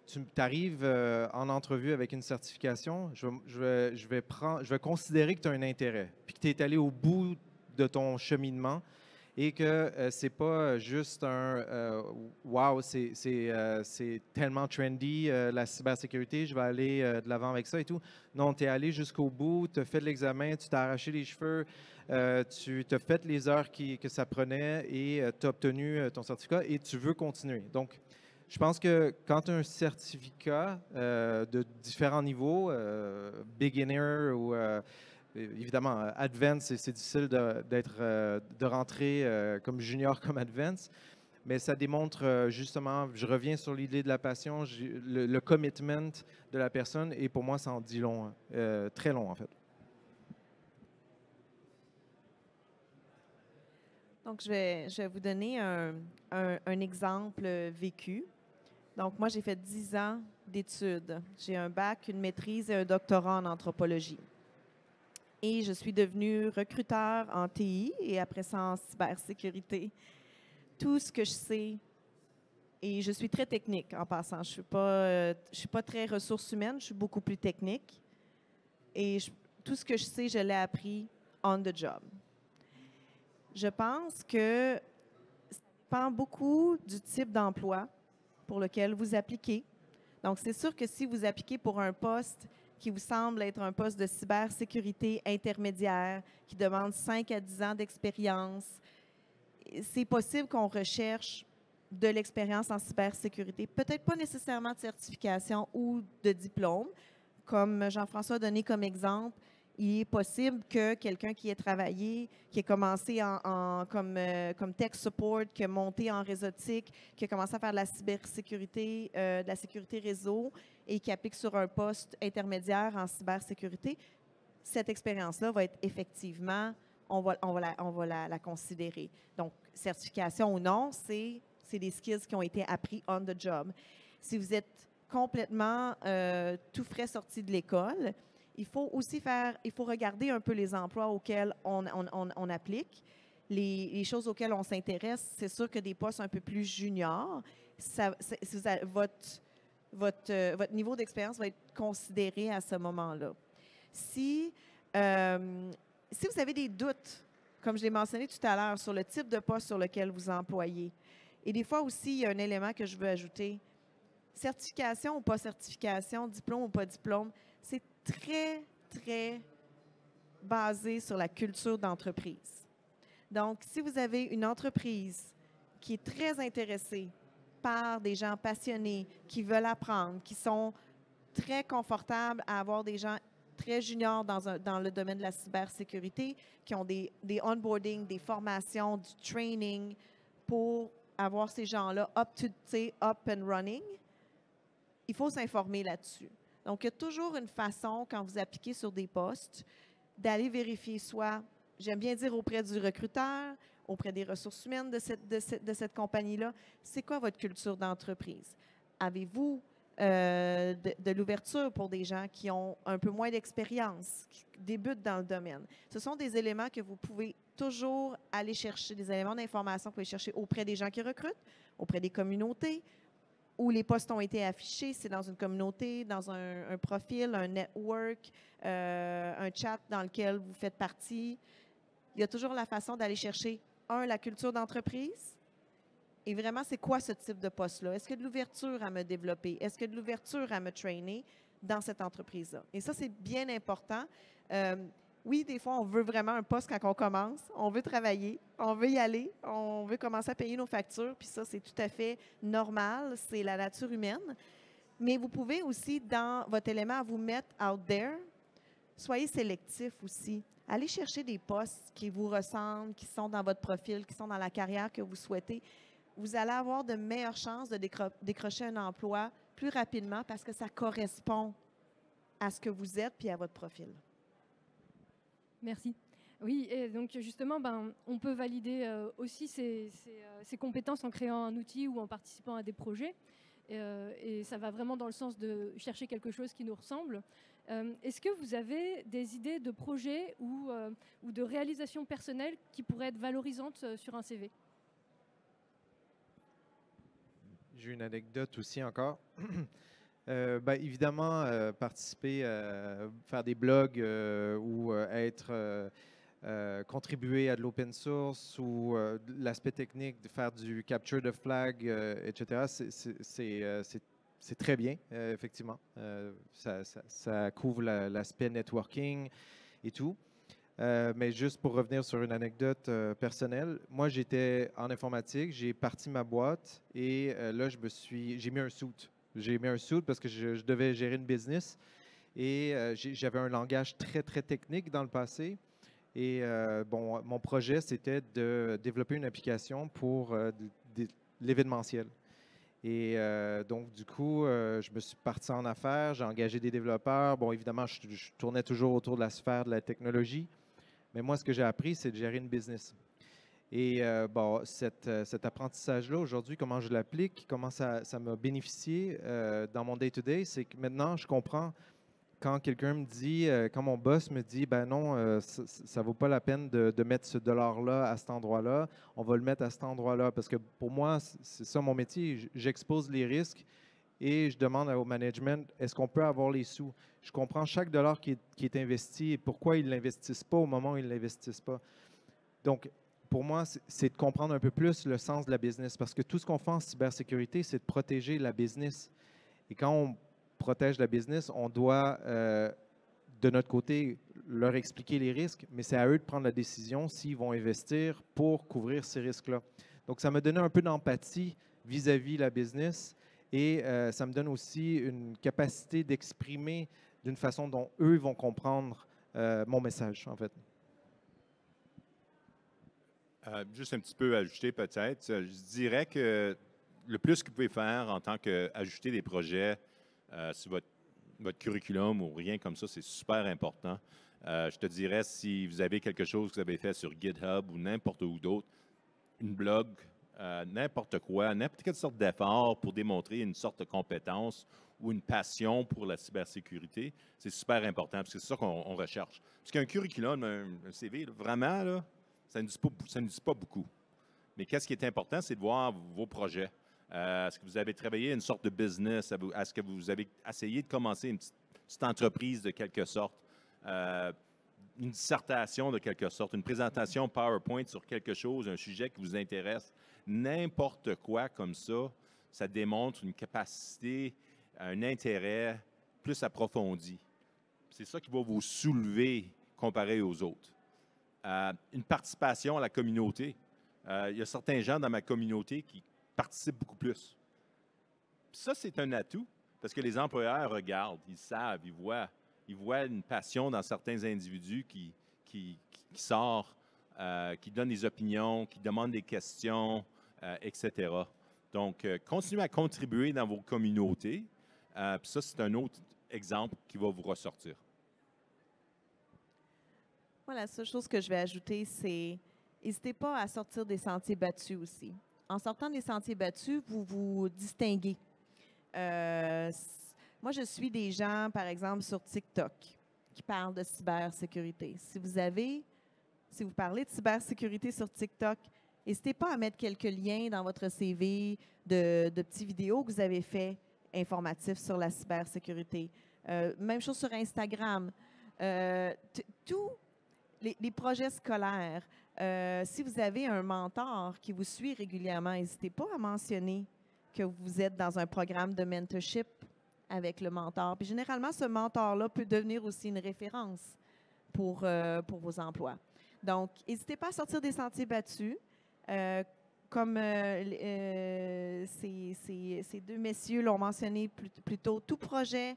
tu arrives en entrevue avec une certification, je vais considérer que tu as un intérêt, puis que tu es allé au bout de ton cheminement et que c'est pas juste un wow, c'est tellement trendy la cybersécurité, je vais aller de l'avant avec ça et tout. Non, tu es allé jusqu'au bout, tu as fait l'examen, tu t'es arraché les cheveux, tu as fait les heures que ça prenait et tu as obtenu ton certificat et tu veux continuer. Donc, je pense que quand tu as un certificat de différents niveaux, beginner ou évidemment advanced, c'est difficile de rentrer comme junior comme advanced, mais ça démontre justement, je reviens sur l'idée de la passion, le commitment de la personne et pour moi ça en dit long, très long en fait. Donc, je vais vous donner un exemple vécu. Donc, moi, j'ai fait 10 ans d'études. J'ai un bac, une maîtrise et un doctorat en anthropologie. Et je suis devenue recruteur en TI et après ça en cybersécurité. Tout ce que je sais Et je suis très technique en passant. Je suis pas très ressources humaines, je suis beaucoup plus technique. Et tout ce que je sais, je l'ai appris on the job. Je pense que ça dépend beaucoup du type d'emploi pour lequel vous appliquez. Donc, c'est sûr que si vous appliquez pour un poste qui vous semble être un poste de cybersécurité intermédiaire, qui demande 5 à 10 ans d'expérience, c'est possible qu'on recherche de l'expérience en cybersécurité. Peut-être pas nécessairement de certification ou de diplôme. Comme Jean-François a donné comme exemple, il est possible que quelqu'un qui ait travaillé, qui ait commencé comme tech support, qui a monté en réseautique, qui a commencé à faire de la cybersécurité, de la sécurité réseau et qui applique sur un poste intermédiaire en cybersécurité, cette expérience-là va être effectivement, on va la considérer. Donc, certification ou non, c'est des skills qui ont été appris on the job. Si vous êtes complètement tout frais sorti de l'école, il faut regarder un peu les emplois auxquels on applique. Les choses auxquelles on s'intéresse, c'est sûr que des postes un peu plus juniors, votre niveau d'expérience va être considéré à ce moment-là. Si vous avez des doutes, comme je l'ai mentionné tout à l'heure, sur le type de poste sur lequel vous employez, et des fois aussi, il y a un élément que je veux ajouter. Certification ou pas certification, diplôme ou pas diplôme, c'est très, très basé sur la culture d'entreprise. Donc, si vous avez une entreprise qui est très intéressée par des gens passionnés, qui veulent apprendre, qui sont très confortables à avoir des gens très juniors dans le domaine de la cybersécurité, qui ont des onboarding, des formations, du training pour avoir ces gens-là up and running, il faut s'informer là-dessus. Donc, il y a toujours une façon, quand vous appliquez sur des postes, d'aller vérifier soit, j'aime bien dire auprès du recruteur, auprès des ressources humaines de cette compagnie-là, c'est quoi votre culture d'entreprise? Avez-vous de l'ouverture pour des gens qui ont un peu moins d'expérience, qui débutent dans le domaine? Ce sont des éléments que vous pouvez toujours aller chercher, des éléments d'information que vous pouvez chercher auprès des gens qui recrutent, auprès des communautés, où les postes ont été affichés, c'est dans une communauté, dans un profil, un network, un chat dans lequel vous faites partie. Il y a toujours la façon d'aller chercher, la culture d'entreprise. Et vraiment, c'est quoi ce type de poste-là? Est-ce qu'il y a de l'ouverture à me développer? Est-ce qu'il y a de l'ouverture à me trainer dans cette entreprise-là? Et ça, c'est bien important. Oui, des fois, on veut vraiment un poste quand on commence. On veut travailler, on veut y aller, on veut commencer à payer nos factures. Puis ça, c'est tout à fait normal. C'est la nature humaine. Mais vous pouvez aussi, dans votre élément à vous mettre out there, soyez sélectif aussi. Allez chercher des postes qui vous ressemblent, qui sont dans votre profil, qui sont dans la carrière que vous souhaitez. Vous allez avoir de meilleures chances de décrocher un emploi plus rapidement parce que ça correspond à ce que vous êtes puis à votre profil. Merci. Oui, et donc justement, on peut valider aussi ces compétences en créant un outil ou en participant à des projets. Et ça va vraiment dans le sens de chercher quelque chose qui nous ressemble. Est-ce que vous avez des idées de projets ou de réalisations personnelles qui pourraient être valorisantes sur un CV? J'ai une anecdote aussi encore. Évidemment, participer, faire des blogs ou contribuer à de l'open source ou l'aspect technique de faire du capture de flag, etc., c'est très bien, effectivement. Ça couvre l'aspect networking et tout. Mais juste pour revenir sur une anecdote personnelle, moi j'étais en informatique, j'ai parti ma boîte et là j'ai mis un suit. J'ai mis un suit parce que je devais gérer une business et j'avais un langage très, très technique dans le passé. Et mon projet, c'était de développer une application pour l'événementiel. Et donc, du coup, je me suis parti en affaires, j'ai engagé des développeurs. Bon, évidemment, je tournais toujours autour de la sphère de la technologie. Mais moi, ce que j'ai appris, c'est de gérer une business. Et cet apprentissage-là, aujourd'hui, comment je l'applique, comment ça m'a bénéficié dans mon day-to-day, c'est que maintenant, je comprends quand quelqu'un me dit, quand mon boss me dit, ben non, ça ne vaut pas la peine de mettre ce dollar-là à cet endroit-là, on va le mettre à cet endroit-là. Parce que pour moi, c'est ça mon métier. J'expose les risques et je demande au management, est-ce qu'on peut avoir les sous? Je comprends chaque dollar qui est investi et pourquoi ils ne l'investissent pas au moment où ils ne l'investissent pas. Donc, pour moi, c'est de comprendre un peu plus le sens de la business. Parce que tout ce qu'on fait en cybersécurité, c'est de protéger la business. Et quand on protège la business, on doit, de notre côté, leur expliquer les risques, mais c'est à eux de prendre la décision s'ils vont investir pour couvrir ces risques-là. Donc, ça m'a donné un peu d'empathie vis-à-vis la business et ça me donne aussi une capacité d'exprimer d'une façon dont eux vont comprendre mon message, en fait. Juste un petit peu ajouter peut-être. Je dirais que le plus que vous pouvez faire en tant qu'ajouter des projets sur votre curriculum ou rien comme ça, c'est super important. Je te dirais, si vous avez quelque chose que vous avez fait sur GitHub ou n'importe où d'autre, une blog, n'importe quoi, n'importe quelle sorte d'effort pour démontrer une sorte de compétence ou une passion pour la cybersécurité, c'est super important parce que c'est ça qu'on recherche. Parce qu'un curriculum, un CV, là, vraiment, là, ça ne dit pas beaucoup. Mais qu'est-ce qui est important, c'est de voir vos projets. Est-ce que vous avez travaillé une sorte de business? Est-ce que vous avez essayé de commencer une petite entreprise de quelque sorte? Une dissertation de quelque sorte, une présentation PowerPoint sur quelque chose, un sujet qui vous intéresse, n'importe quoi comme ça, ça démontre une capacité, un intérêt plus approfondi. C'est ça qui va vous soulever comparé aux autres. Une participation à la communauté. Il y a certains gens dans ma communauté qui participent beaucoup plus. Puis ça, c'est un atout parce que les employeurs regardent, ils savent, ils voient une passion dans certains individus qui sort, qui donnent des opinions, qui demandent des questions, etc. Donc, continuez à contribuer dans vos communautés. Puis ça, c'est un autre exemple qui va vous ressortir. Voilà, la seule chose que je vais ajouter, c'est n'hésitez pas à sortir des sentiers battus aussi. En sortant des sentiers battus, vous vous distinguez. Moi, je suis des gens, par exemple, sur TikTok, qui parlent de cybersécurité. Si vous parlez de cybersécurité sur TikTok, n'hésitez pas à mettre quelques liens dans votre CV de petites vidéos que vous avez fait informatifs sur la cybersécurité. Même chose sur Instagram. Tous les projets scolaires, si vous avez un mentor qui vous suit régulièrement, n'hésitez pas à mentionner que vous êtes dans un programme de mentorship avec le mentor. Puis généralement, ce mentor-là peut devenir aussi une référence pour vos emplois. Donc, n'hésitez pas à sortir des sentiers battus. Comme ces deux messieurs l'ont mentionné plus tôt, tout projet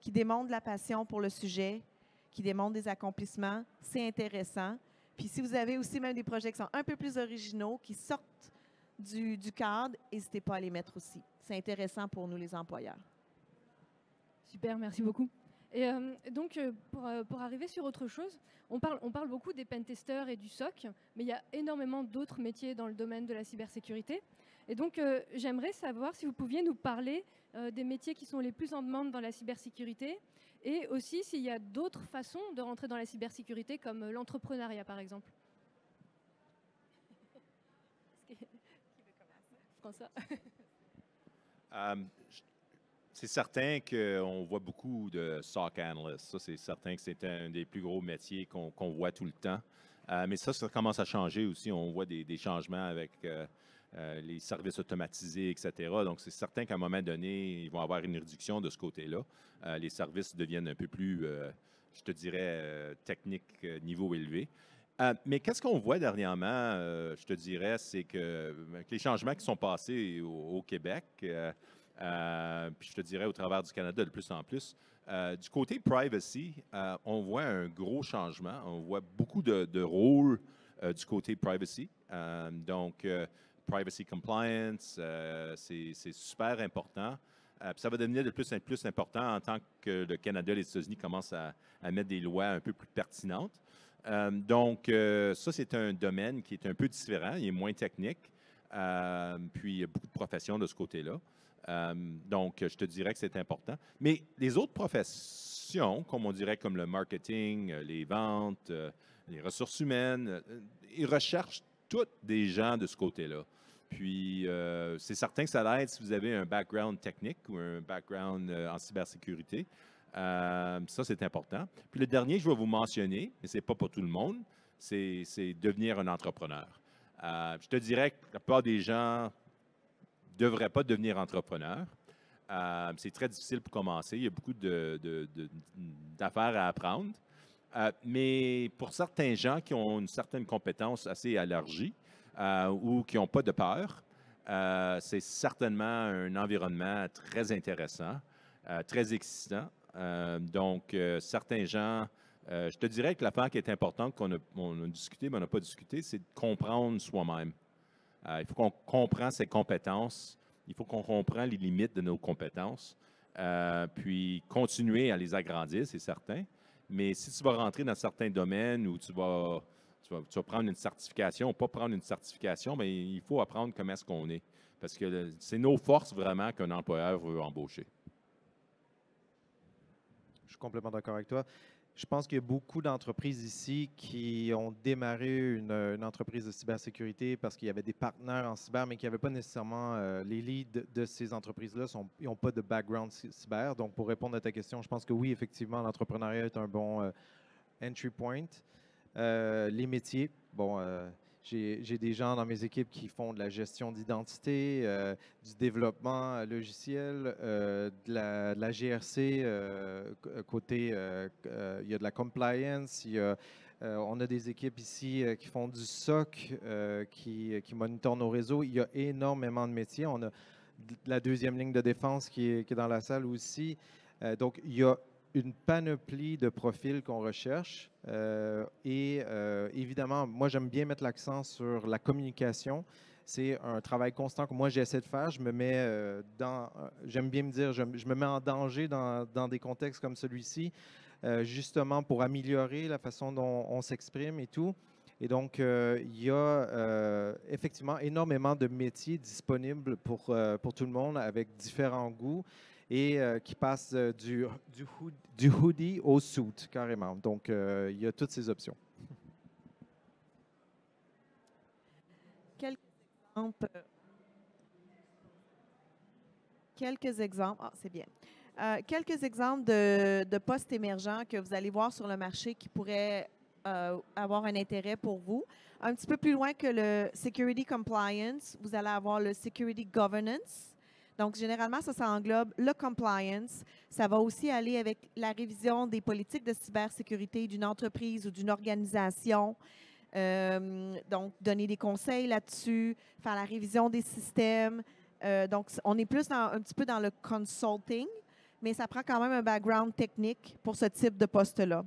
qui démontre la passion pour le sujet, qui démontre des accomplissements, c'est intéressant. Puis si vous avez aussi même des projets qui sont un peu plus originaux, qui sortent du cadre, n'hésitez pas à les mettre aussi. C'est intéressant pour nous, les employeurs. Super, merci beaucoup. Et donc, pour arriver sur autre chose, on parle beaucoup des pentesters et du SOC, mais il y a énormément d'autres métiers dans le domaine de la cybersécurité. Et donc, j'aimerais savoir si vous pouviez nous parler des métiers qui sont les plus en demande dans la cybersécurité et aussi s'il y a d'autres façons de rentrer dans la cybersécurité, comme l'entrepreneuriat, par exemple. Qui veut commencer? François. C'est certain qu'on voit beaucoup de SOC analysts. Ça, c'est certain que c'est un des plus gros métiers qu'on voit tout le temps. Mais ça commence à changer aussi. On voit des changements avec les services automatisés, etc. Donc, c'est certain qu'à un moment donné, ils vont avoir une réduction de ce côté-là. Les services deviennent un peu plus, je te dirais, techniques, niveau élevé. Mais qu'est-ce qu'on voit dernièrement, je te dirais, c'est que les changements qui sont passés au Québec, puis je te dirais au travers du Canada de plus en plus, du côté privacy, on voit un gros changement. On voit beaucoup de rôles du côté privacy. Donc, privacy compliance, c'est super important. Puis ça va devenir de plus en plus important en tant que le Canada et les États-Unis commencent à mettre des lois un peu plus pertinentes. Donc, ça, c'est un domaine qui est un peu différent. Il est moins technique. Puis, il y a beaucoup de professions de ce côté-là. Donc, je te dirais que c'est important. Mais les autres institutions, comme on dirait, comme le marketing, les ventes, les ressources humaines, ils recherchent toutes des gens de ce côté-là. Puis, c'est certain que ça aide si vous avez un background technique ou un background en cybersécurité. Ça, c'est important. Puis le dernier que je vais vous mentionner, mais ce n'est pas pour tout le monde, c'est devenir un entrepreneur. Je te dirais que la plupart des gens ne devraient pas devenir entrepreneurs. C'est très difficile pour commencer. Il y a beaucoup d'affaires à apprendre. Mais pour certains gens qui ont une certaine compétence assez élargie ou qui n'ont pas de peur, c'est certainement un environnement très intéressant, très excitant. Donc, certains gens, je te dirais que l'affaire qui est importante qu'on a discuté, mais on n'a pas discuté, c'est de comprendre soi-même. Il faut qu'on comprenne ses compétences, il faut qu'on comprenne les limites de nos compétences, puis continuer à les agrandir, c'est certain. Mais si tu vas rentrer dans certains domaines où tu vas prendre une certification ou pas prendre une certification, bien, il faut apprendre comment est-ce qu'on est. Parce que c'est nos forces vraiment qu'un employeur veut embaucher. Je suis complètement d'accord avec toi. Je pense qu'il y a beaucoup d'entreprises ici qui ont démarré une entreprise de cybersécurité parce qu'il y avait des partenaires en cyber, mais qui n'avaient pas nécessairement les leads de ces entreprises-là. Ils n'ont pas de background cyber. Donc, pour répondre à ta question, je pense que oui, effectivement, l'entrepreneuriat est un bon entry point. Les métiers, bon, j'ai des gens dans mes équipes qui font de la gestion d'identité, du développement logiciel, de la GRC, côté, il y a de la compliance, on a des équipes ici qui font du SOC, qui monitorent nos réseaux. Il y a énormément de métiers. On a la deuxième ligne de défense qui est dans la salle aussi. Donc, il y a une panoplie de profils qu'on recherche. Évidemment, moi, j'aime bien mettre l'accent sur la communication. C'est un travail constant que moi, j'essaie de faire. Je me mets j'aime bien me dire, je me mets en danger dans des contextes comme celui-ci, justement pour améliorer la façon dont on s'exprime et tout. Et donc, il y a effectivement énormément de métiers disponibles pour tout le monde avec différents goûts et qui passent du hoodie au suit, carrément. Donc, il y a toutes ces options. Quelques exemples. Ah, c'est bien. Quelques exemples de postes émergents que vous allez voir sur le marché qui pourraient avoir un intérêt pour vous. Un petit peu plus loin que le Security Compliance, vous allez avoir le Security Governance. Donc, généralement, ça englobe le compliance. Ça va aussi aller avec la révision des politiques de cybersécurité d'une entreprise ou d'une organisation. Donc, donner des conseils là-dessus, faire la révision des systèmes. Donc, on est plus un petit peu dans le consulting, mais ça prend quand même un background technique pour ce type de poste-là.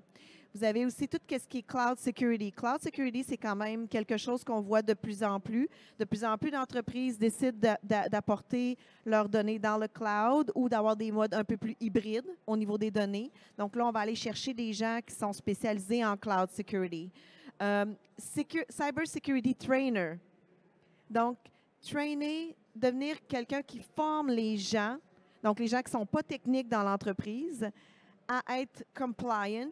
Vous avez aussi tout ce qui est cloud security. Cloud security, c'est quand même quelque chose qu'on voit de plus en plus. De plus en plus d'entreprises décident d'apporter leurs données dans le cloud ou d'avoir des modes un peu plus hybrides au niveau des données. Donc là, on va aller chercher des gens qui sont spécialisés en cloud security. Cyber security trainer. Donc, devenir quelqu'un qui forme les gens, donc les gens qui ne sont pas techniques dans l'entreprise, à être compliant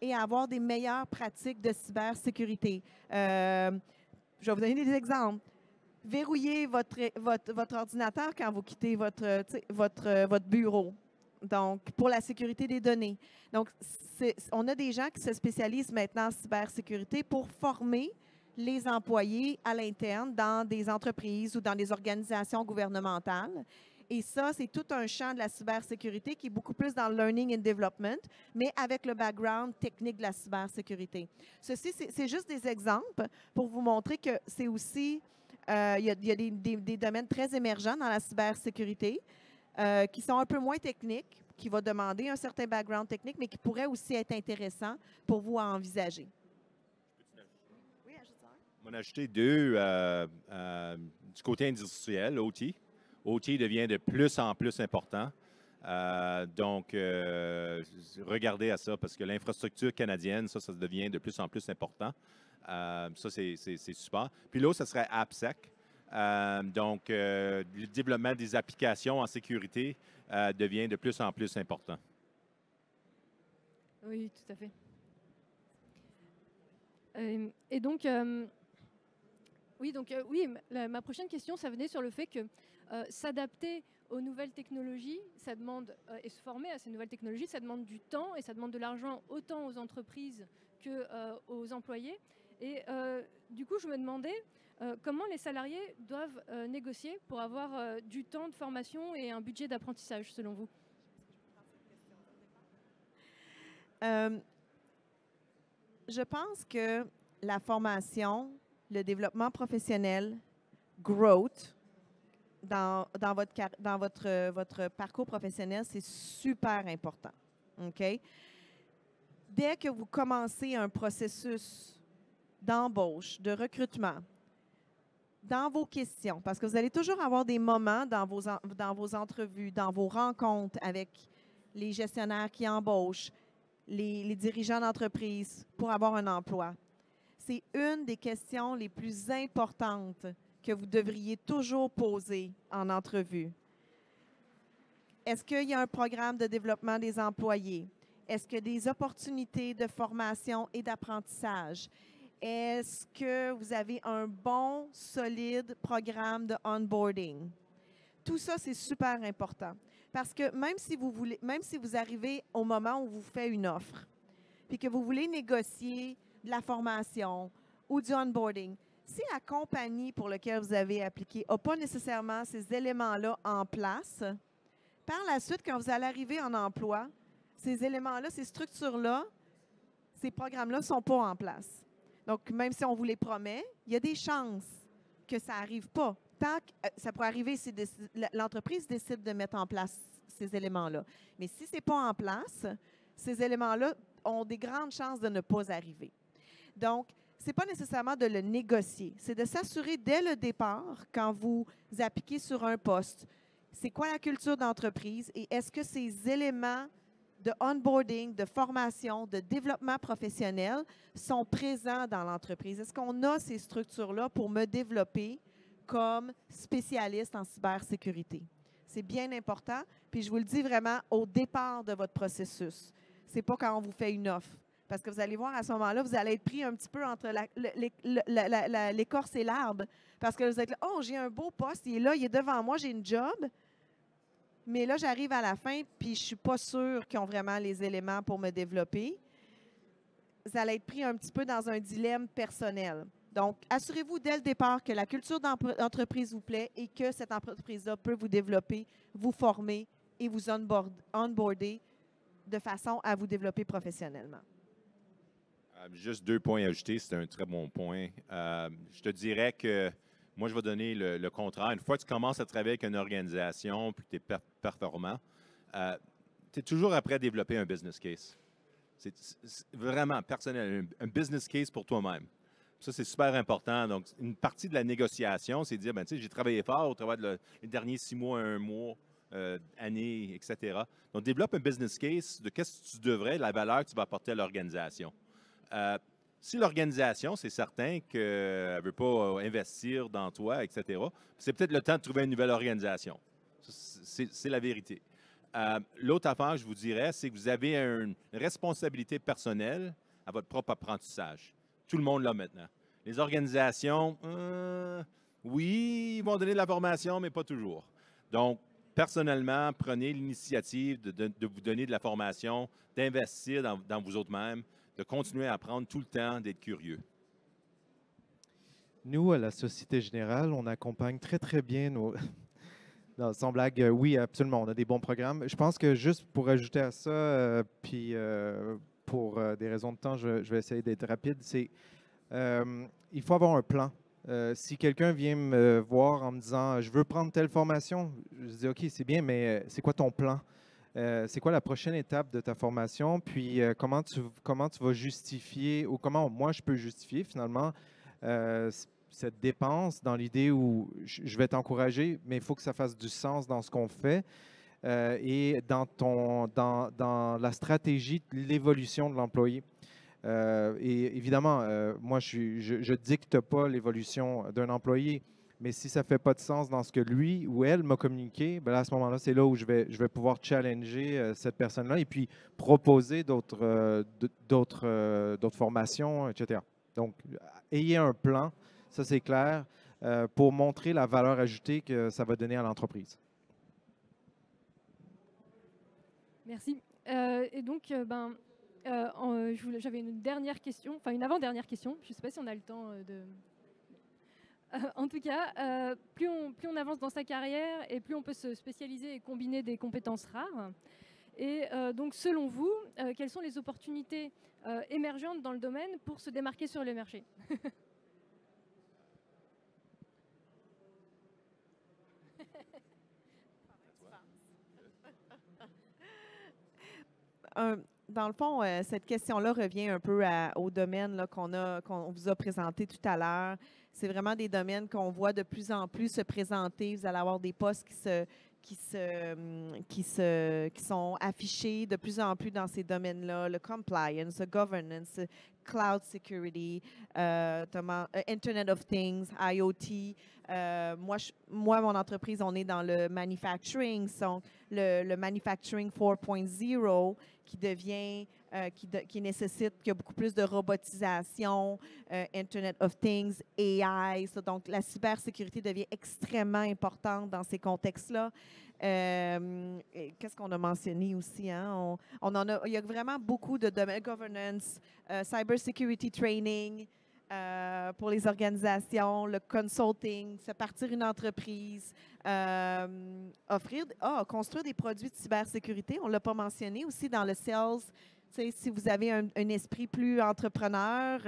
et à avoir des meilleures pratiques de cybersécurité. Je vais vous donner des exemples. Verrouillez votre ordinateur quand vous quittez votre bureau. Donc, pour la sécurité des données. Donc, on a des gens qui se spécialisent maintenant en cybersécurité pour former les employés à l'interne dans des entreprises ou dans des organisations gouvernementales. Et ça, c'est tout un champ de la cybersécurité qui est beaucoup plus dans le learning and development, mais avec le background technique de la cybersécurité. Ceci, c'est juste des exemples pour vous montrer que c'est aussi, il y a des domaines très émergents dans la cybersécurité qui sont un peu moins techniques, qui vont demander un certain background technique, mais qui pourraient aussi être intéressants pour vous à envisager. Oui, ajoute-en. On a ajouté deux du côté industriel, OT. OT devient de plus en plus important. Donc, regardez à ça parce que l'infrastructure canadienne, ça devient de plus en plus important. Ça, c'est super. Puis l'autre, ça serait AppSec. Donc, le développement des applications en sécurité devient de plus en plus important. Oui, tout à fait. Et donc, ma prochaine question, ça venait sur le fait que s'adapter aux nouvelles technologies, ça demande, et se former à ces nouvelles technologies, ça demande du temps et ça demande de l'argent autant aux entreprises qu'aux employés. Et du coup, je me demandais comment les salariés doivent négocier pour avoir du temps de formation et un budget d'apprentissage, selon vous? Je pense que la formation, le développement professionnel, growth, dans votre parcours professionnel, c'est super important. OK? Dès que vous commencez un processus d'embauche, de recrutement, dans vos questions, parce que vous allez toujours avoir des moments dans vos entrevues, dans vos rencontres avec les gestionnaires qui embauchent, les dirigeants d'entreprise pour avoir un emploi. C'est une des questions les plus importantes que vous devriez toujours poser en entrevue. Est-ce qu'il y a un programme de développement des employés? Est-ce qu'il y a des opportunités de formation et d'apprentissage? Est-ce que vous avez un bon, solide programme de onboarding? Tout ça, c'est super important. Parce que même si vous arrivez au moment où vous faites une offre, puis que vous voulez négocier de la formation ou du onboarding, si la compagnie pour laquelle vous avez appliqué n'a pas nécessairement ces éléments-là en place, par la suite, quand vous allez arriver en emploi, ces éléments-là, ces structures-là, ces programmes-là ne sont pas en place. Donc, même si on vous les promet, il y a des chances que ça n'arrive pas. Tant que ça pourrait arriver si l'entreprise décide de mettre en place ces éléments-là. Mais si ce n'est pas en place, ces éléments-là ont des grandes chances de ne pas arriver. Donc, ce n'est pas nécessairement de le négocier. C'est de s'assurer dès le départ, quand vous appliquez sur un poste, c'est quoi la culture d'entreprise et est-ce que ces éléments de onboarding, de formation, de développement professionnel sont présents dans l'entreprise? Est-ce qu'on a ces structures-là pour me développer comme spécialiste en cybersécurité? C'est bien important. Puis je vous le dis vraiment au départ de votre processus. Ce n'est pas quand on vous fait une offre. Parce que vous allez voir, à ce moment-là, vous allez être pris un petit peu entre l'écorce et l'arbre. Parce que vous êtes là, oh, j'ai un beau poste, il est là, il est devant moi, j'ai une job. Mais là, j'arrive à la fin, puis je ne suis pas sûre qu'ils ont vraiment les éléments pour me développer. Vous allez être pris un petit peu dans un dilemme personnel. Donc, assurez-vous dès le départ que la culture d'entreprise vous plaît et que cette entreprise-là peut vous développer, vous former et vous onboarder de façon à vous développer professionnellement. Juste 2 points à ajouter, c'est un très bon point. Je te dirais que moi, je vais donner le contraire. Une fois que tu commences à travailler avec une organisation puis que tu es performant, tu es toujours après à développer un business case. C'est vraiment personnel, un business case pour toi-même. Ça, c'est super important. Donc, une partie de la négociation, c'est de dire, ben, tu sais, j'ai travaillé fort au travers les derniers 6 mois, 1 mois, années, etc. Donc, développe un business case de qu'est-ce que tu devrais, la valeur que tu vas apporter à l'organisation. Si l'organisation, c'est certain qu'elle ne veut pas investir dans toi, etc., c'est peut-être le temps de trouver une nouvelle organisation. C'est la vérité. L'autre affaire que je vous dirais, c'est que vous avez une responsabilité personnelle à votre propre apprentissage. Tout le monde l'a maintenant. Les organisations, oui, ils vont donner de la formation, mais pas toujours. Donc, personnellement, prenez l'initiative de vous donner de la formation, d'investir dans vous autres-mêmes, de continuer à apprendre tout le temps, d'être curieux. Nous, à la Société Générale, on accompagne très, très bien nos... Non, sans blague, oui, absolument, on a des bons programmes. Je pense que juste pour ajouter à ça, pour des raisons de temps, je vais essayer d'être rapide, c'est il faut avoir un plan. Si quelqu'un vient me voir en me disant « je veux prendre telle formation », je dis « OK, c'est bien, mais c'est quoi ton plan? C'est quoi la prochaine étape de ta formation? Puis comment tu vas justifier ou comment moi je peux justifier finalement cette dépense dans l'idée où je vais t'encourager, mais il faut que ça fasse du sens dans ce qu'on fait et dans la stratégie de l'évolution de l'employé. Et évidemment, moi, je dicte pas l'évolution d'un employé. Mais si ça ne fait pas de sens dans ce que lui ou elle m'a communiqué, ben là, à ce moment-là, c'est là où je vais pouvoir challenger cette personne-là et puis proposer d'autres formations, etc. Donc, ayez un plan, ça c'est clair, pour montrer la valeur ajoutée que ça va donner à l'entreprise. Merci. Et donc, j'avais une dernière question, enfin une avant-dernière question. Je ne sais pas si on a le temps de... en tout cas, plus on avance dans sa carrière et plus on peut se spécialiser et combiner des compétences rares. Et donc, selon vous, quelles sont les opportunités émergentes dans le domaine pour se démarquer sur le marché? Dans le fond, cette question-là revient un peu au domaine là, qu'on vous a présenté tout à l'heure. C'est vraiment des domaines qu'on voit de plus en plus se présenter. Vous allez avoir des postes qui sont affichés de plus en plus dans ces domaines-là, le compliance, le governance, le cloud security, Internet of Things, IoT. Moi, mon entreprise, on est dans le manufacturing, le manufacturing 4.0 qui devient, qui nécessite qu'il y a beaucoup plus de robotisation, Internet of Things, AI. Donc, la cybersécurité devient extrêmement importante dans ces contextes-là. Qu'est-ce qu'on a mentionné aussi? Hein? Il y a vraiment beaucoup de domaines, governance, cybersecurity training, pour les organisations, le consulting, se partir une entreprise, construire des produits de cybersécurité. On ne l'a pas mentionné aussi dans le sales. Si vous avez un esprit plus entrepreneur,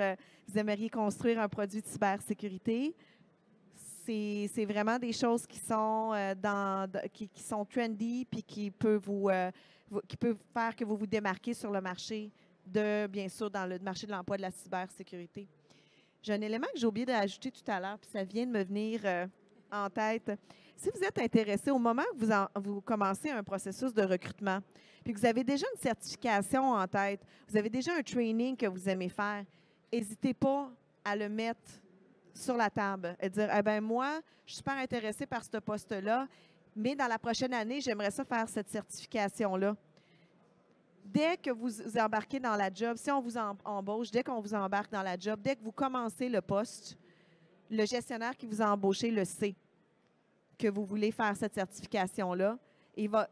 vous aimeriez construire un produit de cybersécurité. C'est vraiment des choses qui sont, qui sont trendy puis qui peuvent faire que vous vous démarquez sur le marché bien sûr, dans le marché de l'emploi de la cybersécurité. J'ai un élément que j'ai oublié d'ajouter tout à l'heure, puis ça vient de me venir en tête. Si vous êtes intéressé, au moment que vous commencez un processus de recrutement, puis que vous avez déjà une certification en tête, vous avez déjà un training que vous aimez faire, n'hésitez pas à le mettre sur la table et dire, eh bien, moi, je suis super intéressée par ce poste-là, mais dans la prochaine année, j'aimerais ça faire cette certification-là. Dès que vous embarquez dans la job, si on vous embauche, dès qu'on vous embarque dans la job, dès que vous commencez le poste, le gestionnaire qui vous a embauché le sait que vous voulez faire cette certification-là et il va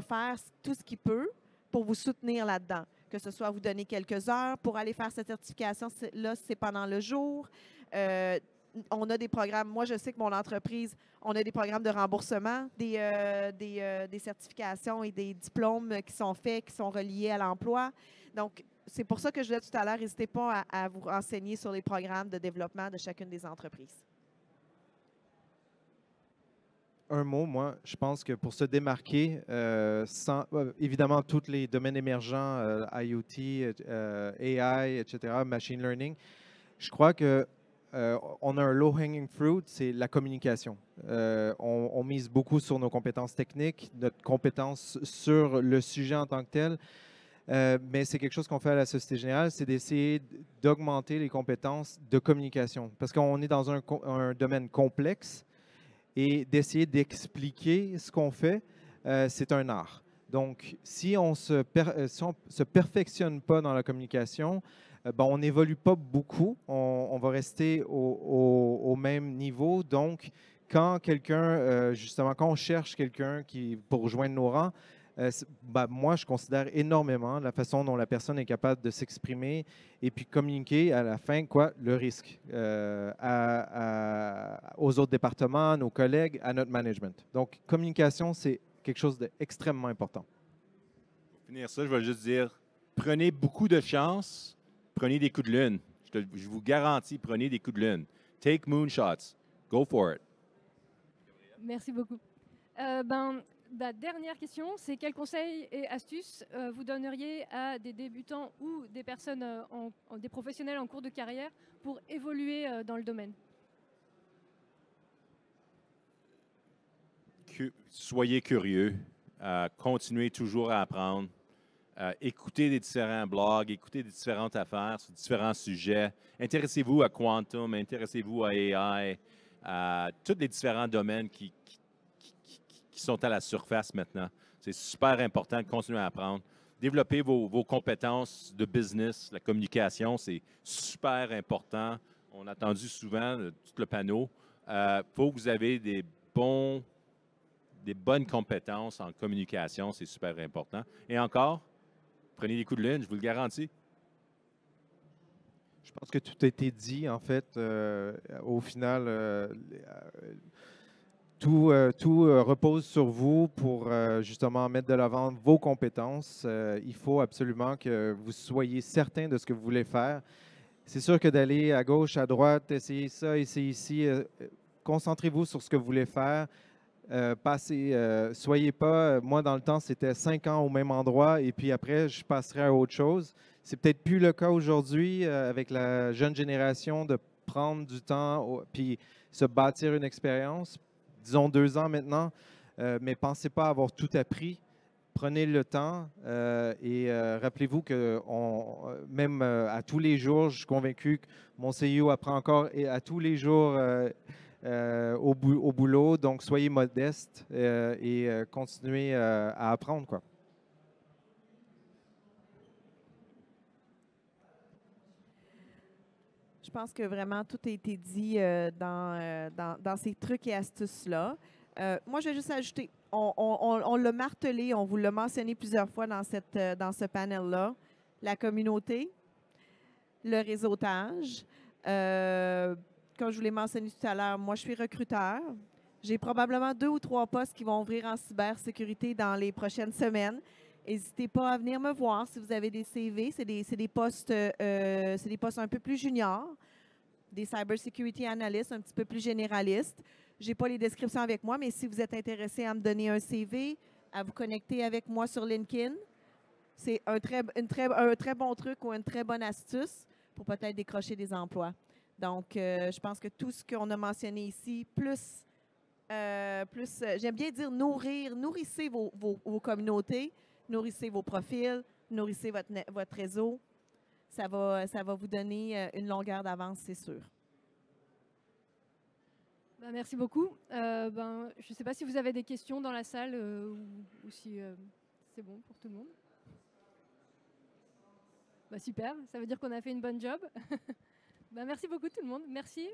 faire tout ce qu'il peut pour vous soutenir là-dedans. Que ce soit vous donner quelques heures pour aller faire cette certification-là, c'est pendant le jour. On a des programmes, moi je sais que mon entreprise, on a des programmes de remboursement, des certifications et des diplômes qui sont faits, qui sont reliés à l'emploi. Donc, c'est pour ça que je disais tout à l'heure, n'hésitez pas à vous renseigner sur les programmes de développement de chacune des entreprises. Un mot, moi, je pense que pour se démarquer, évidemment, tous les domaines émergents, IoT, AI, etc., machine learning, je crois que on a un low-hanging fruit, c'est la communication. On mise beaucoup sur nos compétences techniques, notre compétence sur le sujet en tant que tel, mais c'est quelque chose qu'on fait à la Société Générale, c'est d'essayer d'augmenter les compétences de communication. Parce qu'on est dans un domaine complexe et d'essayer d'expliquer ce qu'on fait, c'est un art. Donc, si on se perfectionne pas dans la communication, on n'évolue pas beaucoup, on va rester au même niveau. Donc, quand quand on cherche quelqu'un pour rejoindre nos rangs, moi, je considère énormément la façon dont la personne est capable de s'exprimer et puis communiquer à la fin, le risque aux autres départements, à nos collègues, à notre management. Donc, communication, c'est quelque chose d'extrêmement important. Pour finir ça, je vais juste dire, prenez beaucoup de chance. Prenez des coups de lune. Je vous garantis, prenez des coups de lune. Take moonshots. Go for it. Merci beaucoup. La dernière question, c'est quels conseils et astuces vous donneriez à des débutants ou des personnes, des professionnels en cours de carrière pour évoluer dans le domaine? Soyez curieux. Continuez toujours à apprendre. Écoutez des différents blogs, écoutez des différentes affaires sur différents sujets. Intéressez-vous à Quantum, intéressez-vous à AI. tous les différents domaines qui sont à la surface maintenant. C'est super important de continuer à apprendre. Développer vos compétences de business, la communication, c'est super important. On a entendu souvent tout le panneau. Faut que vous avez des bonnes compétences en communication, c'est super important. Et encore, prenez des coups de lune, je vous le garantis. Je pense que tout a été dit, en fait. Au final, tout repose sur vous pour justement mettre de l'avant vos compétences. Il faut absolument que vous soyez certain de ce que vous voulez faire. C'est sûr que d'aller à gauche, à droite, essayer ça, essayer ici, concentrez-vous sur ce que vous voulez faire. Soyez pas, moi dans le temps, c'était 5 ans au même endroit et puis après, je passerai à autre chose. C'est peut-être plus le cas aujourd'hui avec la jeune génération de prendre du temps puis se bâtir une expérience. Disons 2 ans maintenant, mais pensez pas avoir tout appris. Prenez le temps et rappelez-vous que même à tous les jours, je suis convaincu que mon CEO apprend encore et à tous les jours au boulot. Donc, soyez modeste et continuez à apprendre, quoi. Je pense que vraiment tout a été dit dans ces trucs et astuces-là. Moi, je vais juste ajouter, on l'a martelé, on vous l'a mentionné plusieurs fois dans ce panel-là, la communauté, le réseautage. Comme je vous l'ai mentionné tout à l'heure, moi, je suis recruteur. J'ai probablement 2 ou 3 postes qui vont ouvrir en cybersécurité dans les prochaines semaines. N'hésitez pas à venir me voir si vous avez des CV. C'est des postes un peu plus juniors, des cybersecurity analysts un petit peu plus généralistes. Je n'ai pas les descriptions avec moi, mais si vous êtes intéressé à me donner un CV, à vous connecter avec moi sur LinkedIn, c'est un très bon truc ou une très bonne astuce pour peut-être décrocher des emplois. Donc, je pense que tout ce qu'on a mentionné ici, plus j'aime bien dire nourrissez vos communautés, nourrissez vos profils, nourrissez votre réseau. Ça va vous donner une longueur d'avance, c'est sûr. Ben, merci beaucoup. Je ne sais pas si vous avez des questions dans la salle ou si c'est bon pour tout le monde. Super, ça veut dire qu'on a fait une bonne job. Merci beaucoup tout le monde. Merci.